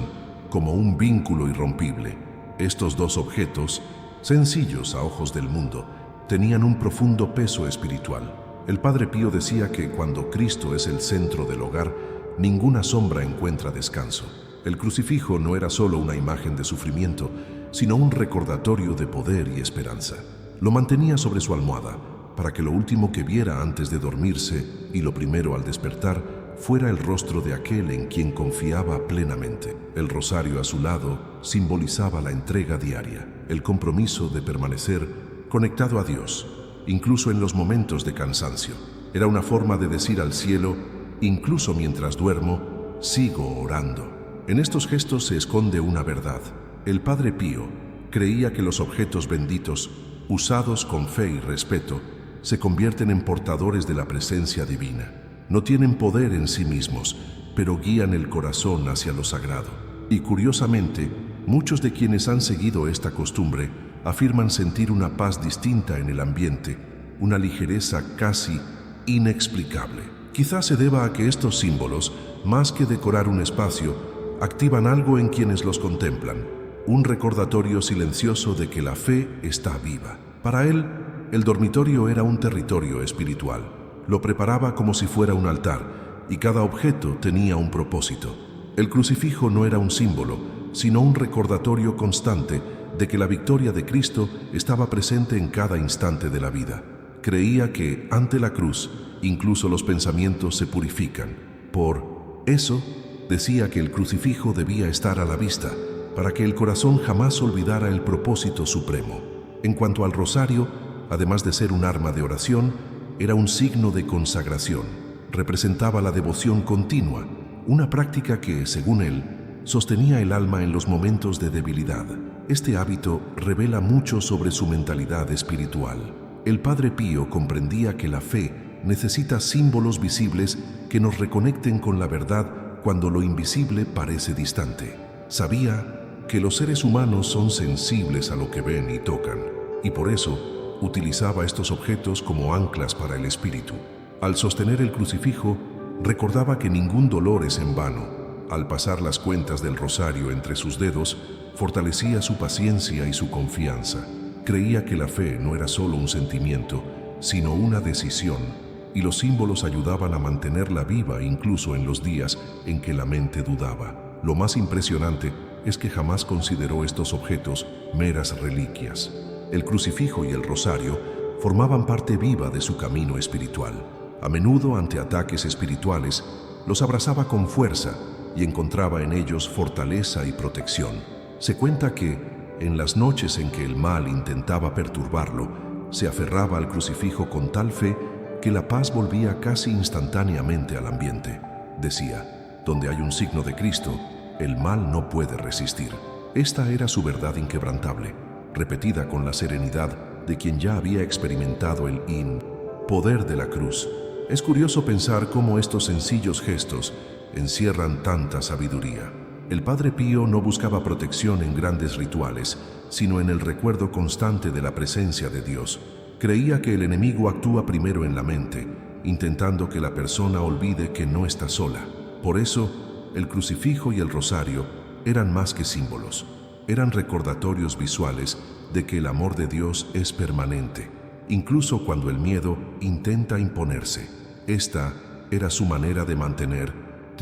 como un vínculo irrompible. Estos dos objetos, sencillos a ojos del mundo, tenían un profundo peso espiritual. El Padre Pío decía que cuando Cristo es el centro del hogar, ninguna sombra encuentra descanso. El crucifijo no era solo una imagen de sufrimiento, sino un recordatorio de poder y esperanza. Lo mantenía sobre su almohada, para que lo último que viera antes de dormirse y lo primero al despertar fuera el rostro de aquel en quien confiaba plenamente. El rosario a su lado simbolizaba la entrega diaria, el compromiso de permanecer conectado a Dios, incluso en los momentos de cansancio. Era una forma de decir al cielo: incluso mientras duermo, sigo orando. En estos gestos se esconde una verdad. El Padre Pío creía que los objetos benditos, usados con fe y respeto, se convierten en portadores de la presencia divina. No tienen poder en sí mismos, pero guían el corazón hacia lo sagrado. Y curiosamente, muchos de quienes han seguido esta costumbre afirman sentir una paz distinta en el ambiente, una ligereza casi inexplicable. Quizás se deba a que estos símbolos, más que decorar un espacio, activan algo en quienes los contemplan, un recordatorio silencioso de que la fe está viva. Para él, el dormitorio era un territorio espiritual. Lo preparaba como si fuera un altar, y cada objeto tenía un propósito. El crucifijo no era un símbolo, sino un recordatorio constante de que la victoria de Cristo estaba presente en cada instante de la vida. Creía que, ante la cruz, incluso los pensamientos se purifican. Por eso, decía que el crucifijo debía estar a la vista, para que el corazón jamás olvidara el propósito supremo. En cuanto al rosario, además de ser un arma de oración, era un signo de consagración. Representaba la devoción continua, una práctica que, según él, sostenía el alma en los momentos de debilidad. Este hábito revela mucho sobre su mentalidad espiritual. El Padre Pío comprendía que la fe necesita símbolos visibles que nos reconecten con la verdad cuando lo invisible parece distante. Sabía que los seres humanos son sensibles a lo que ven y tocan, y por eso utilizaba estos objetos como anclas para el espíritu. Al sostener el crucifijo, recordaba que ningún dolor es en vano. Al pasar las cuentas del rosario entre sus dedos, fortalecía su paciencia y su confianza. Creía que la fe no era solo un sentimiento, sino una decisión, y los símbolos ayudaban a mantenerla viva incluso en los días en que la mente dudaba. Lo más impresionante es que jamás consideró estos objetos meras reliquias. El crucifijo y el rosario formaban parte viva de su camino espiritual. A menudo, ante ataques espirituales, los abrazaba con fuerza y encontraba en ellos fortaleza y protección. Se cuenta que, en las noches en que el mal intentaba perturbarlo, se aferraba al crucifijo con tal fe que la paz volvía casi instantáneamente al ambiente. Decía: donde hay un signo de Cristo, el mal no puede resistir. Esta era su verdad inquebrantable, repetida con la serenidad de quien ya había experimentado el poder de la cruz. Es curioso pensar cómo estos sencillos gestos encierran tanta sabiduría. El Padre Pío no buscaba protección en grandes rituales, sino en el recuerdo constante de la presencia de Dios. Creía que el enemigo actúa primero en la mente, intentando que la persona olvide que no está sola. Por eso, el crucifijo y el rosario eran más que símbolos. Eran recordatorios visuales de que el amor de Dios es permanente, incluso cuando el miedo intenta imponerse. Esta era su manera de mantener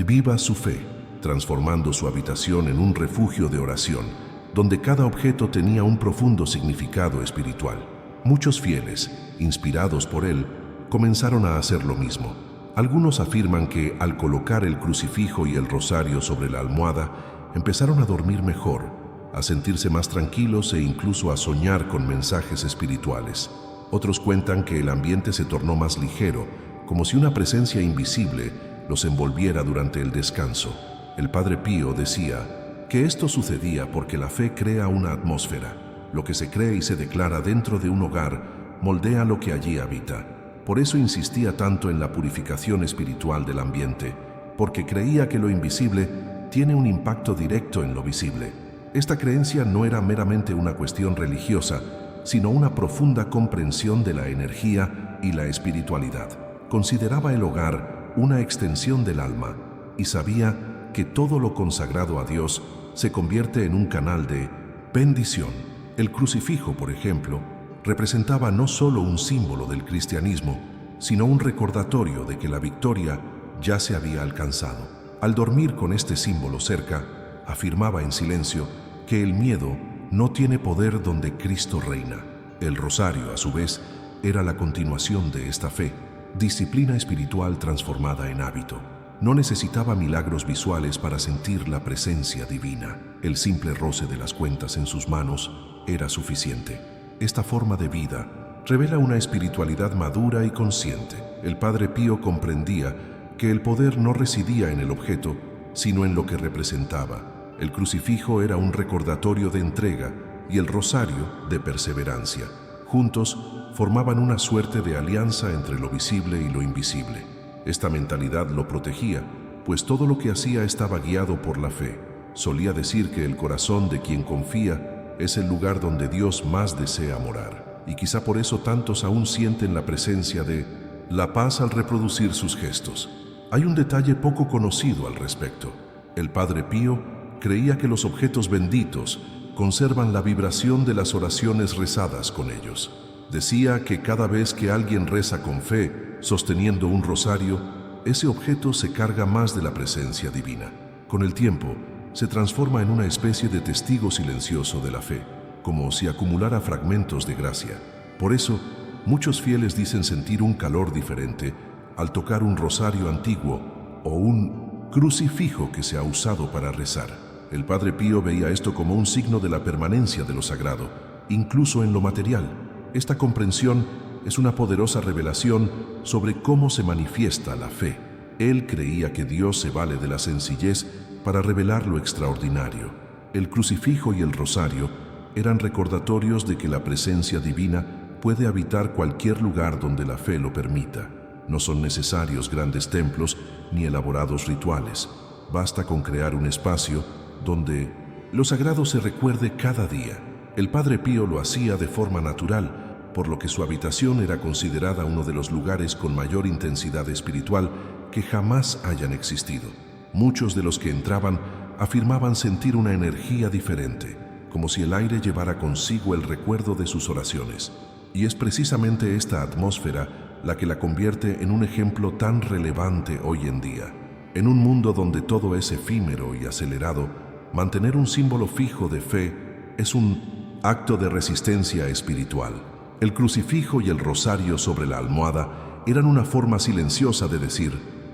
viva su fe, transformando su habitación en un refugio de oración, donde cada objeto tenía un profundo significado espiritual. Muchos fieles, inspirados por él, comenzaron a hacer lo mismo. Algunos afirman que, al colocar el crucifijo y el rosario sobre la almohada, empezaron a dormir mejor, a sentirse más tranquilos e incluso a soñar con mensajes espirituales. Otros cuentan que el ambiente se tornó más ligero, como si una presencia invisible los envolviera durante el descanso. El Padre Pío decía que esto sucedía porque la fe crea una atmósfera. Lo que se cree y se declara dentro de un hogar moldea lo que allí habita. Por eso insistía tanto en la purificación espiritual del ambiente, porque creía que lo invisible tiene un impacto directo en lo visible. Esta creencia no era meramente una cuestión religiosa, sino una profunda comprensión de la energía y la espiritualidad. Consideraba el hogar una extensión del alma y sabía que todo lo consagrado a Dios se convierte en un canal de bendición. El crucifijo, por ejemplo, representaba no solo un símbolo del cristianismo, sino un recordatorio de que la victoria ya se había alcanzado. Al dormir con este símbolo cerca, afirmaba en silencio que el miedo no tiene poder donde Cristo reina. El rosario, a su vez, era la continuación de esta fe, disciplina espiritual transformada en hábito. No necesitaba milagros visuales para sentir la presencia divina. El simple roce de las cuentas en sus manos era suficiente. Esta forma de vida revela una espiritualidad madura y consciente. El Padre Pío comprendía que el poder no residía en el objeto, sino en lo que representaba. El crucifijo era un recordatorio de entrega y el rosario de perseverancia. Juntos formaban una suerte de alianza entre lo visible y lo invisible. Esta mentalidad lo protegía, pues todo lo que hacía estaba guiado por la fe. Solía decir que el corazón de quien confía es el lugar donde Dios más desea morar, y quizá por eso tantos aún sienten la presencia de la paz al reproducir sus gestos. Hay un detalle poco conocido al respecto. El Padre Pío creía que los objetos benditos conservan la vibración de las oraciones rezadas con ellos. Decía que cada vez que alguien reza con fe, sosteniendo un rosario, ese objeto se carga más de la presencia divina. Con el tiempo, se transforma en una especie de testigo silencioso de la fe, como si acumulara fragmentos de gracia. Por eso, muchos fieles dicen sentir un calor diferente al tocar un rosario antiguo o un crucifijo que se ha usado para rezar. El Padre Pío veía esto como un signo de la permanencia de lo sagrado, incluso en lo material. Esta comprensión es una poderosa revelación sobre cómo se manifiesta la fe. Él creía que Dios se vale de la sencillez para revelar lo extraordinario. El crucifijo y el rosario eran recordatorios de que la presencia divina puede habitar cualquier lugar donde la fe lo permita. No son necesarios grandes templos ni elaborados rituales. Basta con crear un espacio donde lo sagrado se recuerde cada día. El Padre Pío lo hacía de forma natural, por lo que su habitación era considerada uno de los lugares con mayor intensidad espiritual que jamás hayan existido. Muchos de los que entraban afirmaban sentir una energía diferente, como si el aire llevara consigo el recuerdo de sus oraciones. Y es precisamente esta atmósfera la que la convierte en un ejemplo tan relevante hoy en día. En un mundo donde todo es efímero y acelerado, mantener un símbolo fijo de fe es un acto de resistencia espiritual. El crucifijo y el rosario sobre la almohada eran una forma silenciosa de decir: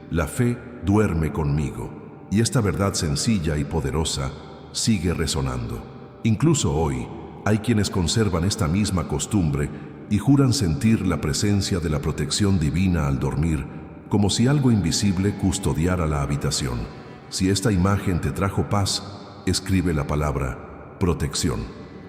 la fe duerme conmigo, y esta verdad sencilla y poderosa sigue resonando. Incluso hoy hay quienes conservan esta misma costumbre y juran sentir la presencia de la protección divina al dormir, como si algo invisible custodiara la habitación. Si esta imagen te trajo paz, escribe la palabra protección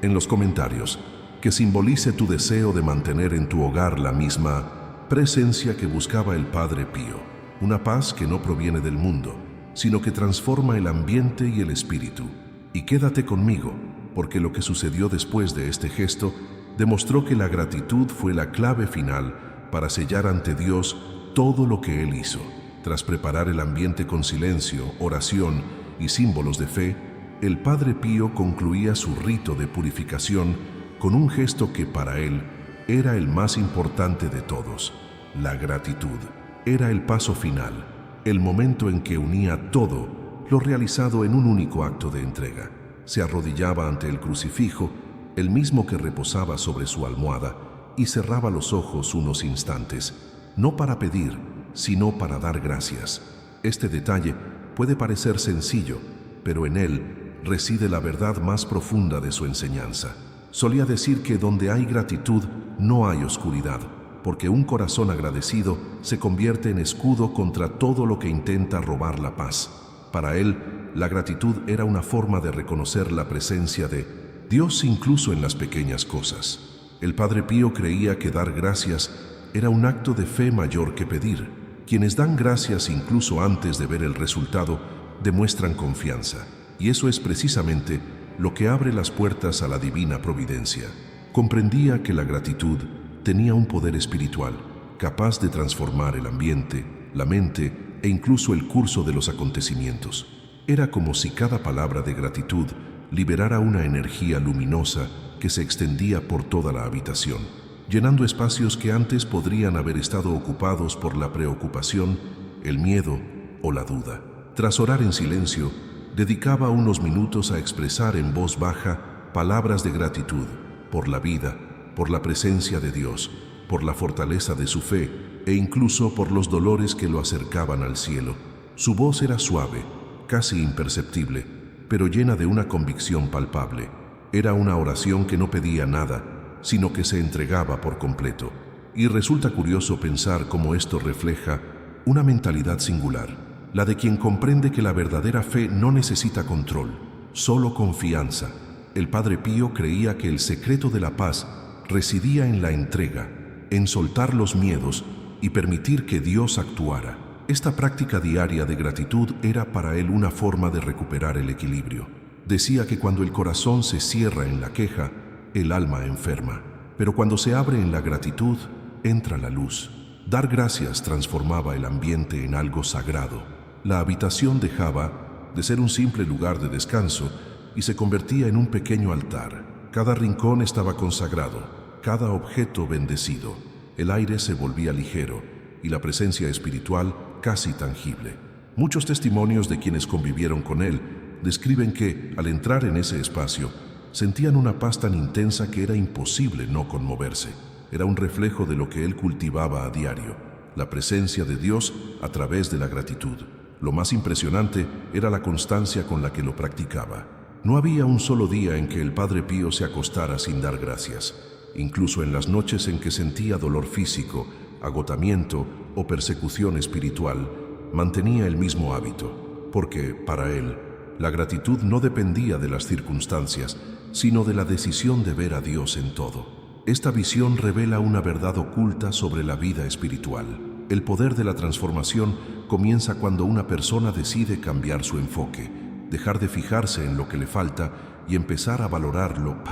en los comentarios, que simbolice tu deseo de mantener en tu hogar la misma presencia que buscaba el Padre Pío. Una paz que no proviene del mundo, sino que transforma el ambiente y el espíritu. Y quédate conmigo, porque lo que sucedió después de este gesto demostró que la gratitud fue la clave final para sellar ante Dios todo lo que Él hizo. Tras preparar el ambiente con silencio, oración y símbolos de fe, el Padre Pío concluía su rito de purificación con un gesto que para él era el más importante de todos: la gratitud. Era el paso final, el momento en que unía todo lo realizado en un único acto de entrega. Se arrodillaba ante el crucifijo, el mismo que reposaba sobre su almohada, y cerraba los ojos unos instantes, no para pedir, sino para dar gracias. Este detalle puede parecer sencillo, pero en él reside la verdad más profunda de su enseñanza. Solía decir que donde hay gratitud no hay oscuridad, porque un corazón agradecido se convierte en escudo contra todo lo que intenta robar la paz. Para él, la gratitud era una forma de reconocer la presencia de Dios incluso en las pequeñas cosas. El Padre Pío creía que dar gracias era un acto de fe mayor que pedir. Quienes dan gracias incluso antes de ver el resultado demuestran confianza. Y eso es precisamente lo que abre las puertas a la divina providencia. Comprendía que la gratitud tenía un poder espiritual, capaz de transformar el ambiente, la mente e incluso el curso de los acontecimientos. Era como si cada palabra de gratitud liberara una energía luminosa que se extendía por toda la habitación, llenando espacios que antes podrían haber estado ocupados por la preocupación, el miedo o la duda. Tras orar en silencio, dedicaba unos minutos a expresar en voz baja palabras de gratitud por la vida, por la presencia de Dios, por la fortaleza de su fe e incluso por los dolores que lo acercaban al cielo. Su voz era suave, casi imperceptible, pero llena de una convicción palpable. Era una oración que no pedía nada, sino que se entregaba por completo. Y resulta curioso pensar cómo esto refleja una mentalidad singular. la de quien comprende que la verdadera fe no necesita control, solo confianza. El Padre Pío creía que el secreto de la paz residía en la entrega, en soltar los miedos y permitir que Dios actuara. Esta práctica diaria de gratitud era para él una forma de recuperar el equilibrio. Decía que cuando el corazón se cierra en la queja, el alma enferma, pero cuando se abre en la gratitud, entra la luz. Dar gracias transformaba el ambiente en algo sagrado. La habitación dejaba de ser un simple lugar de descanso y se convertía en un pequeño altar. Cada rincón estaba consagrado, cada objeto bendecido. El aire se volvía ligero y la presencia espiritual casi tangible. Muchos testimonios de quienes convivieron con él describen que, al entrar en ese espacio, sentían una paz tan intensa que era imposible no conmoverse. Era un reflejo de lo que él cultivaba a diario, la presencia de Dios a través de la gratitud. Lo más impresionante era la constancia con la que lo practicaba. No había un solo día en que el Padre Pío se acostara sin dar gracias. Incluso en las noches en que sentía dolor físico, agotamiento o persecución espiritual, mantenía el mismo hábito, porque, para él, la gratitud no dependía de las circunstancias, sino de la decisión de ver a Dios en todo. Esta visión revela una verdad oculta sobre la vida espiritual. El poder de la transformación comienza cuando una persona decide cambiar su enfoque, dejar de fijarse en lo que le falta y empezar a valorar lo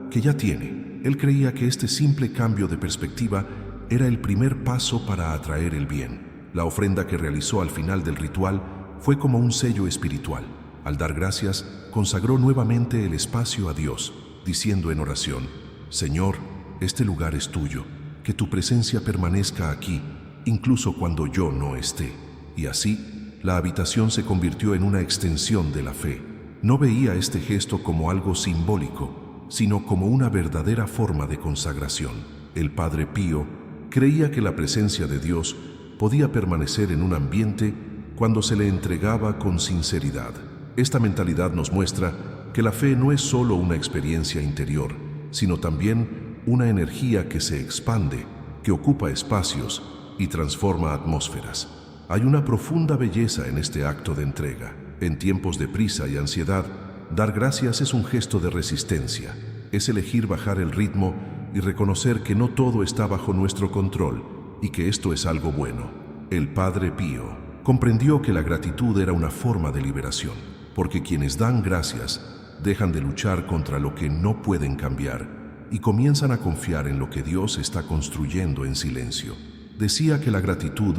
que ya tiene. Él creía que este simple cambio de perspectiva era el primer paso para atraer el bien. La ofrenda que realizó al final del ritual fue como un sello espiritual. Al dar gracias, consagró nuevamente el espacio a Dios, diciendo en oración: Señor, este lugar es tuyo, que tu presencia permanezca aquí, incluso cuando yo no esté. Y así, la habitación se convirtió en una extensión de la fe. No veía este gesto como algo simbólico, sino como una verdadera forma de consagración. El Padre Pío creía que la presencia de Dios podía permanecer en un ambiente cuando se le entregaba con sinceridad. Esta mentalidad nos muestra que la fe no es solo una experiencia interior, sino también una energía que se expande, que ocupa espacios y transforma atmósferas. Hay una profunda belleza en este acto de entrega. En tiempos de prisa y ansiedad, dar gracias es un gesto de resistencia. Es elegir bajar el ritmo y reconocer que no todo está bajo nuestro control y que esto es algo bueno. El Padre Pío comprendió que la gratitud era una forma de liberación, porque quienes dan gracias dejan de luchar contra lo que no pueden cambiar y comienzan a confiar en lo que Dios está construyendo en silencio. Decía que la gratitud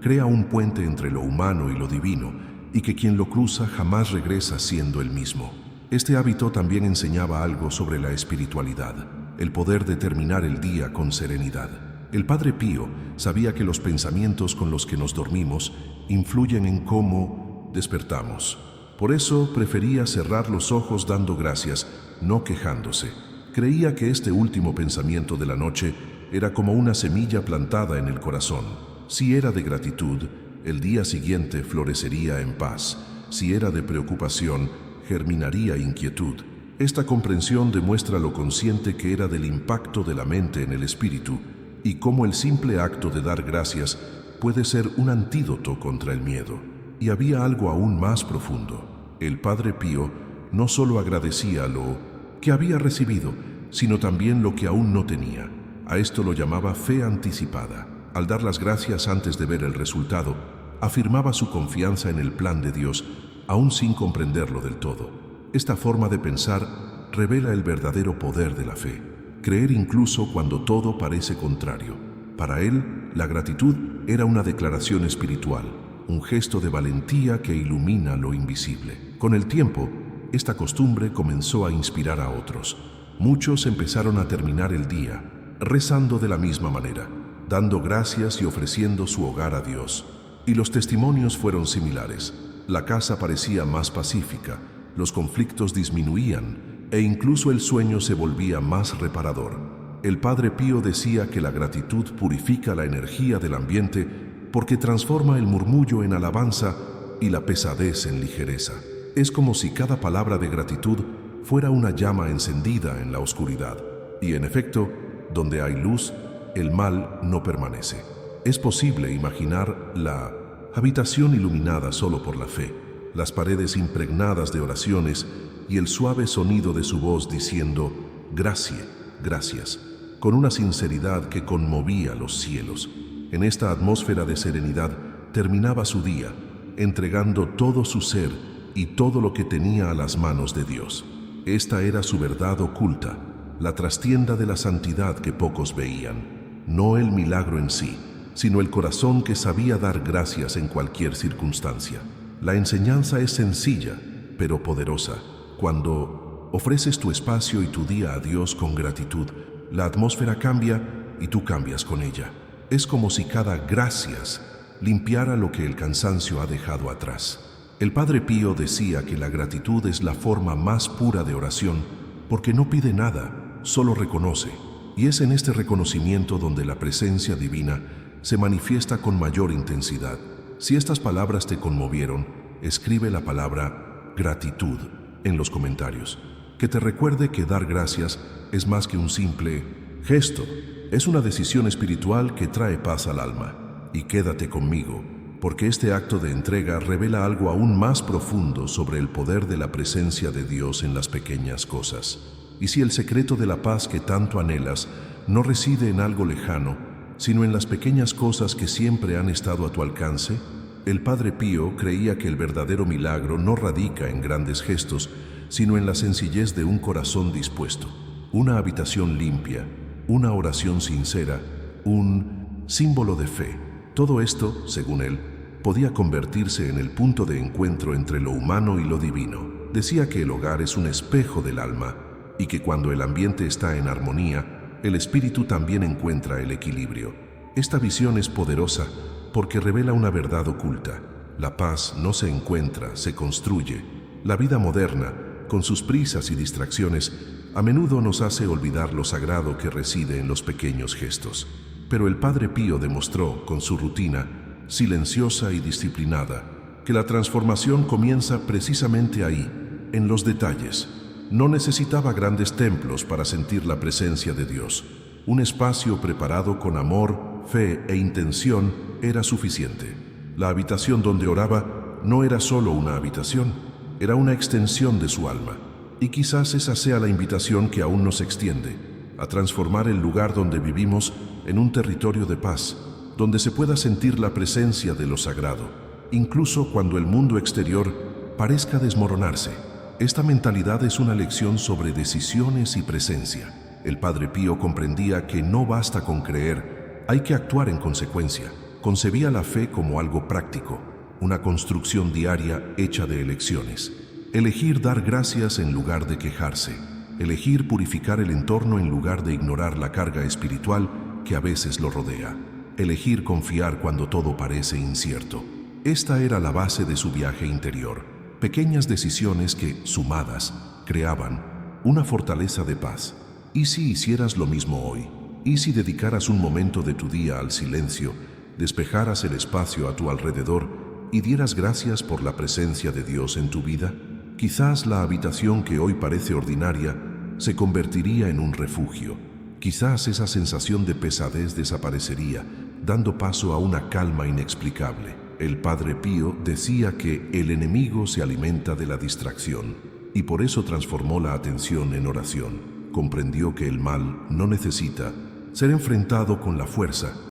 crea un puente entre lo humano y lo divino, y que quien lo cruza jamás regresa siendo el mismo. Este hábito también enseñaba algo sobre la espiritualidad, el poder de terminar el día con serenidad. El Padre Pío sabía que los pensamientos con los que nos dormimos influyen en cómo despertamos. Por eso prefería cerrar los ojos dando gracias, no quejándose. Creía que este último pensamiento de la noche era como una semilla plantada en el corazón. Si era de gratitud, el día siguiente florecería en paz. Si era de preocupación, germinaría inquietud. Esta comprensión demuestra lo consciente que era del impacto de la mente en el espíritu y cómo el simple acto de dar gracias puede ser un antídoto contra el miedo. Y había algo aún más profundo. El Padre Pío no solo agradecía lo que había recibido, sino también lo que aún no tenía. A esto lo llamaba fe anticipada. Al dar las gracias antes de ver el resultado, afirmaba su confianza en el plan de Dios, aún sin comprenderlo del todo. Esta forma de pensar revela el verdadero poder de la fe, creer incluso cuando todo parece contrario. Para él, la gratitud era una declaración espiritual, un gesto de valentía que ilumina lo invisible. Con el tiempo, esta costumbre comenzó a inspirar a otros. Muchos empezaron a terminar el día rezando de la misma manera, dando gracias y ofreciendo su hogar a Dios. Y los testimonios fueron similares. La casa parecía más pacífica, los conflictos disminuían e incluso el sueño se volvía más reparador. El Padre Pío decía que la gratitud purifica la energía del ambiente porque transforma el murmullo en alabanza y la pesadez en ligereza. Es como si cada palabra de gratitud fuera una llama encendida en la oscuridad. Y en efecto, donde hay luz, el mal no permanece. Es posible imaginar la habitación iluminada solo por la fe, las paredes impregnadas de oraciones y el suave sonido de su voz diciendo «Gracias, gracias», con una sinceridad que conmovía los cielos. En esta atmósfera de serenidad terminaba su día, entregando todo su ser y todo lo que tenía a las manos de Dios. Esta era su verdad oculta, la trastienda de la santidad que pocos veían. No el milagro en sí, sino el corazón que sabía dar gracias en cualquier circunstancia. La enseñanza es sencilla, pero poderosa. Cuando ofreces tu espacio y tu día a Dios con gratitud, la atmósfera cambia y tú cambias con ella. Es como si cada gracias limpiara lo que el cansancio ha dejado atrás. El Padre Pío decía que la gratitud es la forma más pura de oración porque no pide nada, solo reconoce. Y es en este reconocimiento donde la presencia divina se manifiesta con mayor intensidad. Si estas palabras te conmovieron, escribe la palabra gratitud en los comentarios. Que te recuerde que dar gracias es más que un simple gesto. Es una decisión espiritual que trae paz al alma. Y quédate conmigo, porque este acto de entrega revela algo aún más profundo sobre el poder de la presencia de Dios en las pequeñas cosas. Y si el secreto de la paz que tanto anhelas no reside en algo lejano, sino en las pequeñas cosas que siempre han estado a tu alcance, el Padre Pío creía que el verdadero milagro no radica en grandes gestos, sino en la sencillez de un corazón dispuesto, una habitación limpia, una oración sincera, un símbolo de fe. Todo esto, según él, podía convertirse en el punto de encuentro entre lo humano y lo divino. Decía que el hogar es un espejo del alma y que cuando el ambiente está en armonía, el espíritu también encuentra el equilibrio. Esta visión es poderosa porque revela una verdad oculta. La paz no se encuentra, se construye. La vida moderna, con sus prisas y distracciones, a menudo nos hace olvidar lo sagrado que reside en los pequeños gestos. Pero el Padre Pío demostró, con su rutina, silenciosa y disciplinada, que la transformación comienza precisamente ahí, en los detalles. No necesitaba grandes templos para sentir la presencia de Dios. Un espacio preparado con amor, fe e intención era suficiente. La habitación donde oraba no era solo una habitación, era una extensión de su alma. Y quizás esa sea la invitación que aún nos extiende, a transformar el lugar donde vivimos en un territorio de paz, donde se pueda sentir la presencia de lo sagrado, incluso cuando el mundo exterior parezca desmoronarse. Esta mentalidad es una lección sobre decisiones y presencia. El Padre Pío comprendía que no basta con creer, hay que actuar en consecuencia. Concebía la fe como algo práctico, una construcción diaria hecha de elecciones. Elegir dar gracias en lugar de quejarse. Elegir purificar el entorno en lugar de ignorar la carga espiritual que a veces lo rodea. Elegir confiar cuando todo parece incierto. Esta era la base de su viaje interior. Pequeñas decisiones que, sumadas, creaban una fortaleza de paz. ¿Y si hicieras lo mismo hoy? ¿Y si dedicaras un momento de tu día al silencio, despejaras el espacio a tu alrededor y dieras gracias por la presencia de Dios en tu vida? Quizás la habitación que hoy parece ordinaria se convertiría en un refugio. Quizás esa sensación de pesadez desaparecería, dando paso a una calma inexplicable. El Padre Pío decía que el enemigo se alimenta de la distracción y por eso transformó la atención en oración. Comprendió que el mal no necesita ser enfrentado con la fuerza,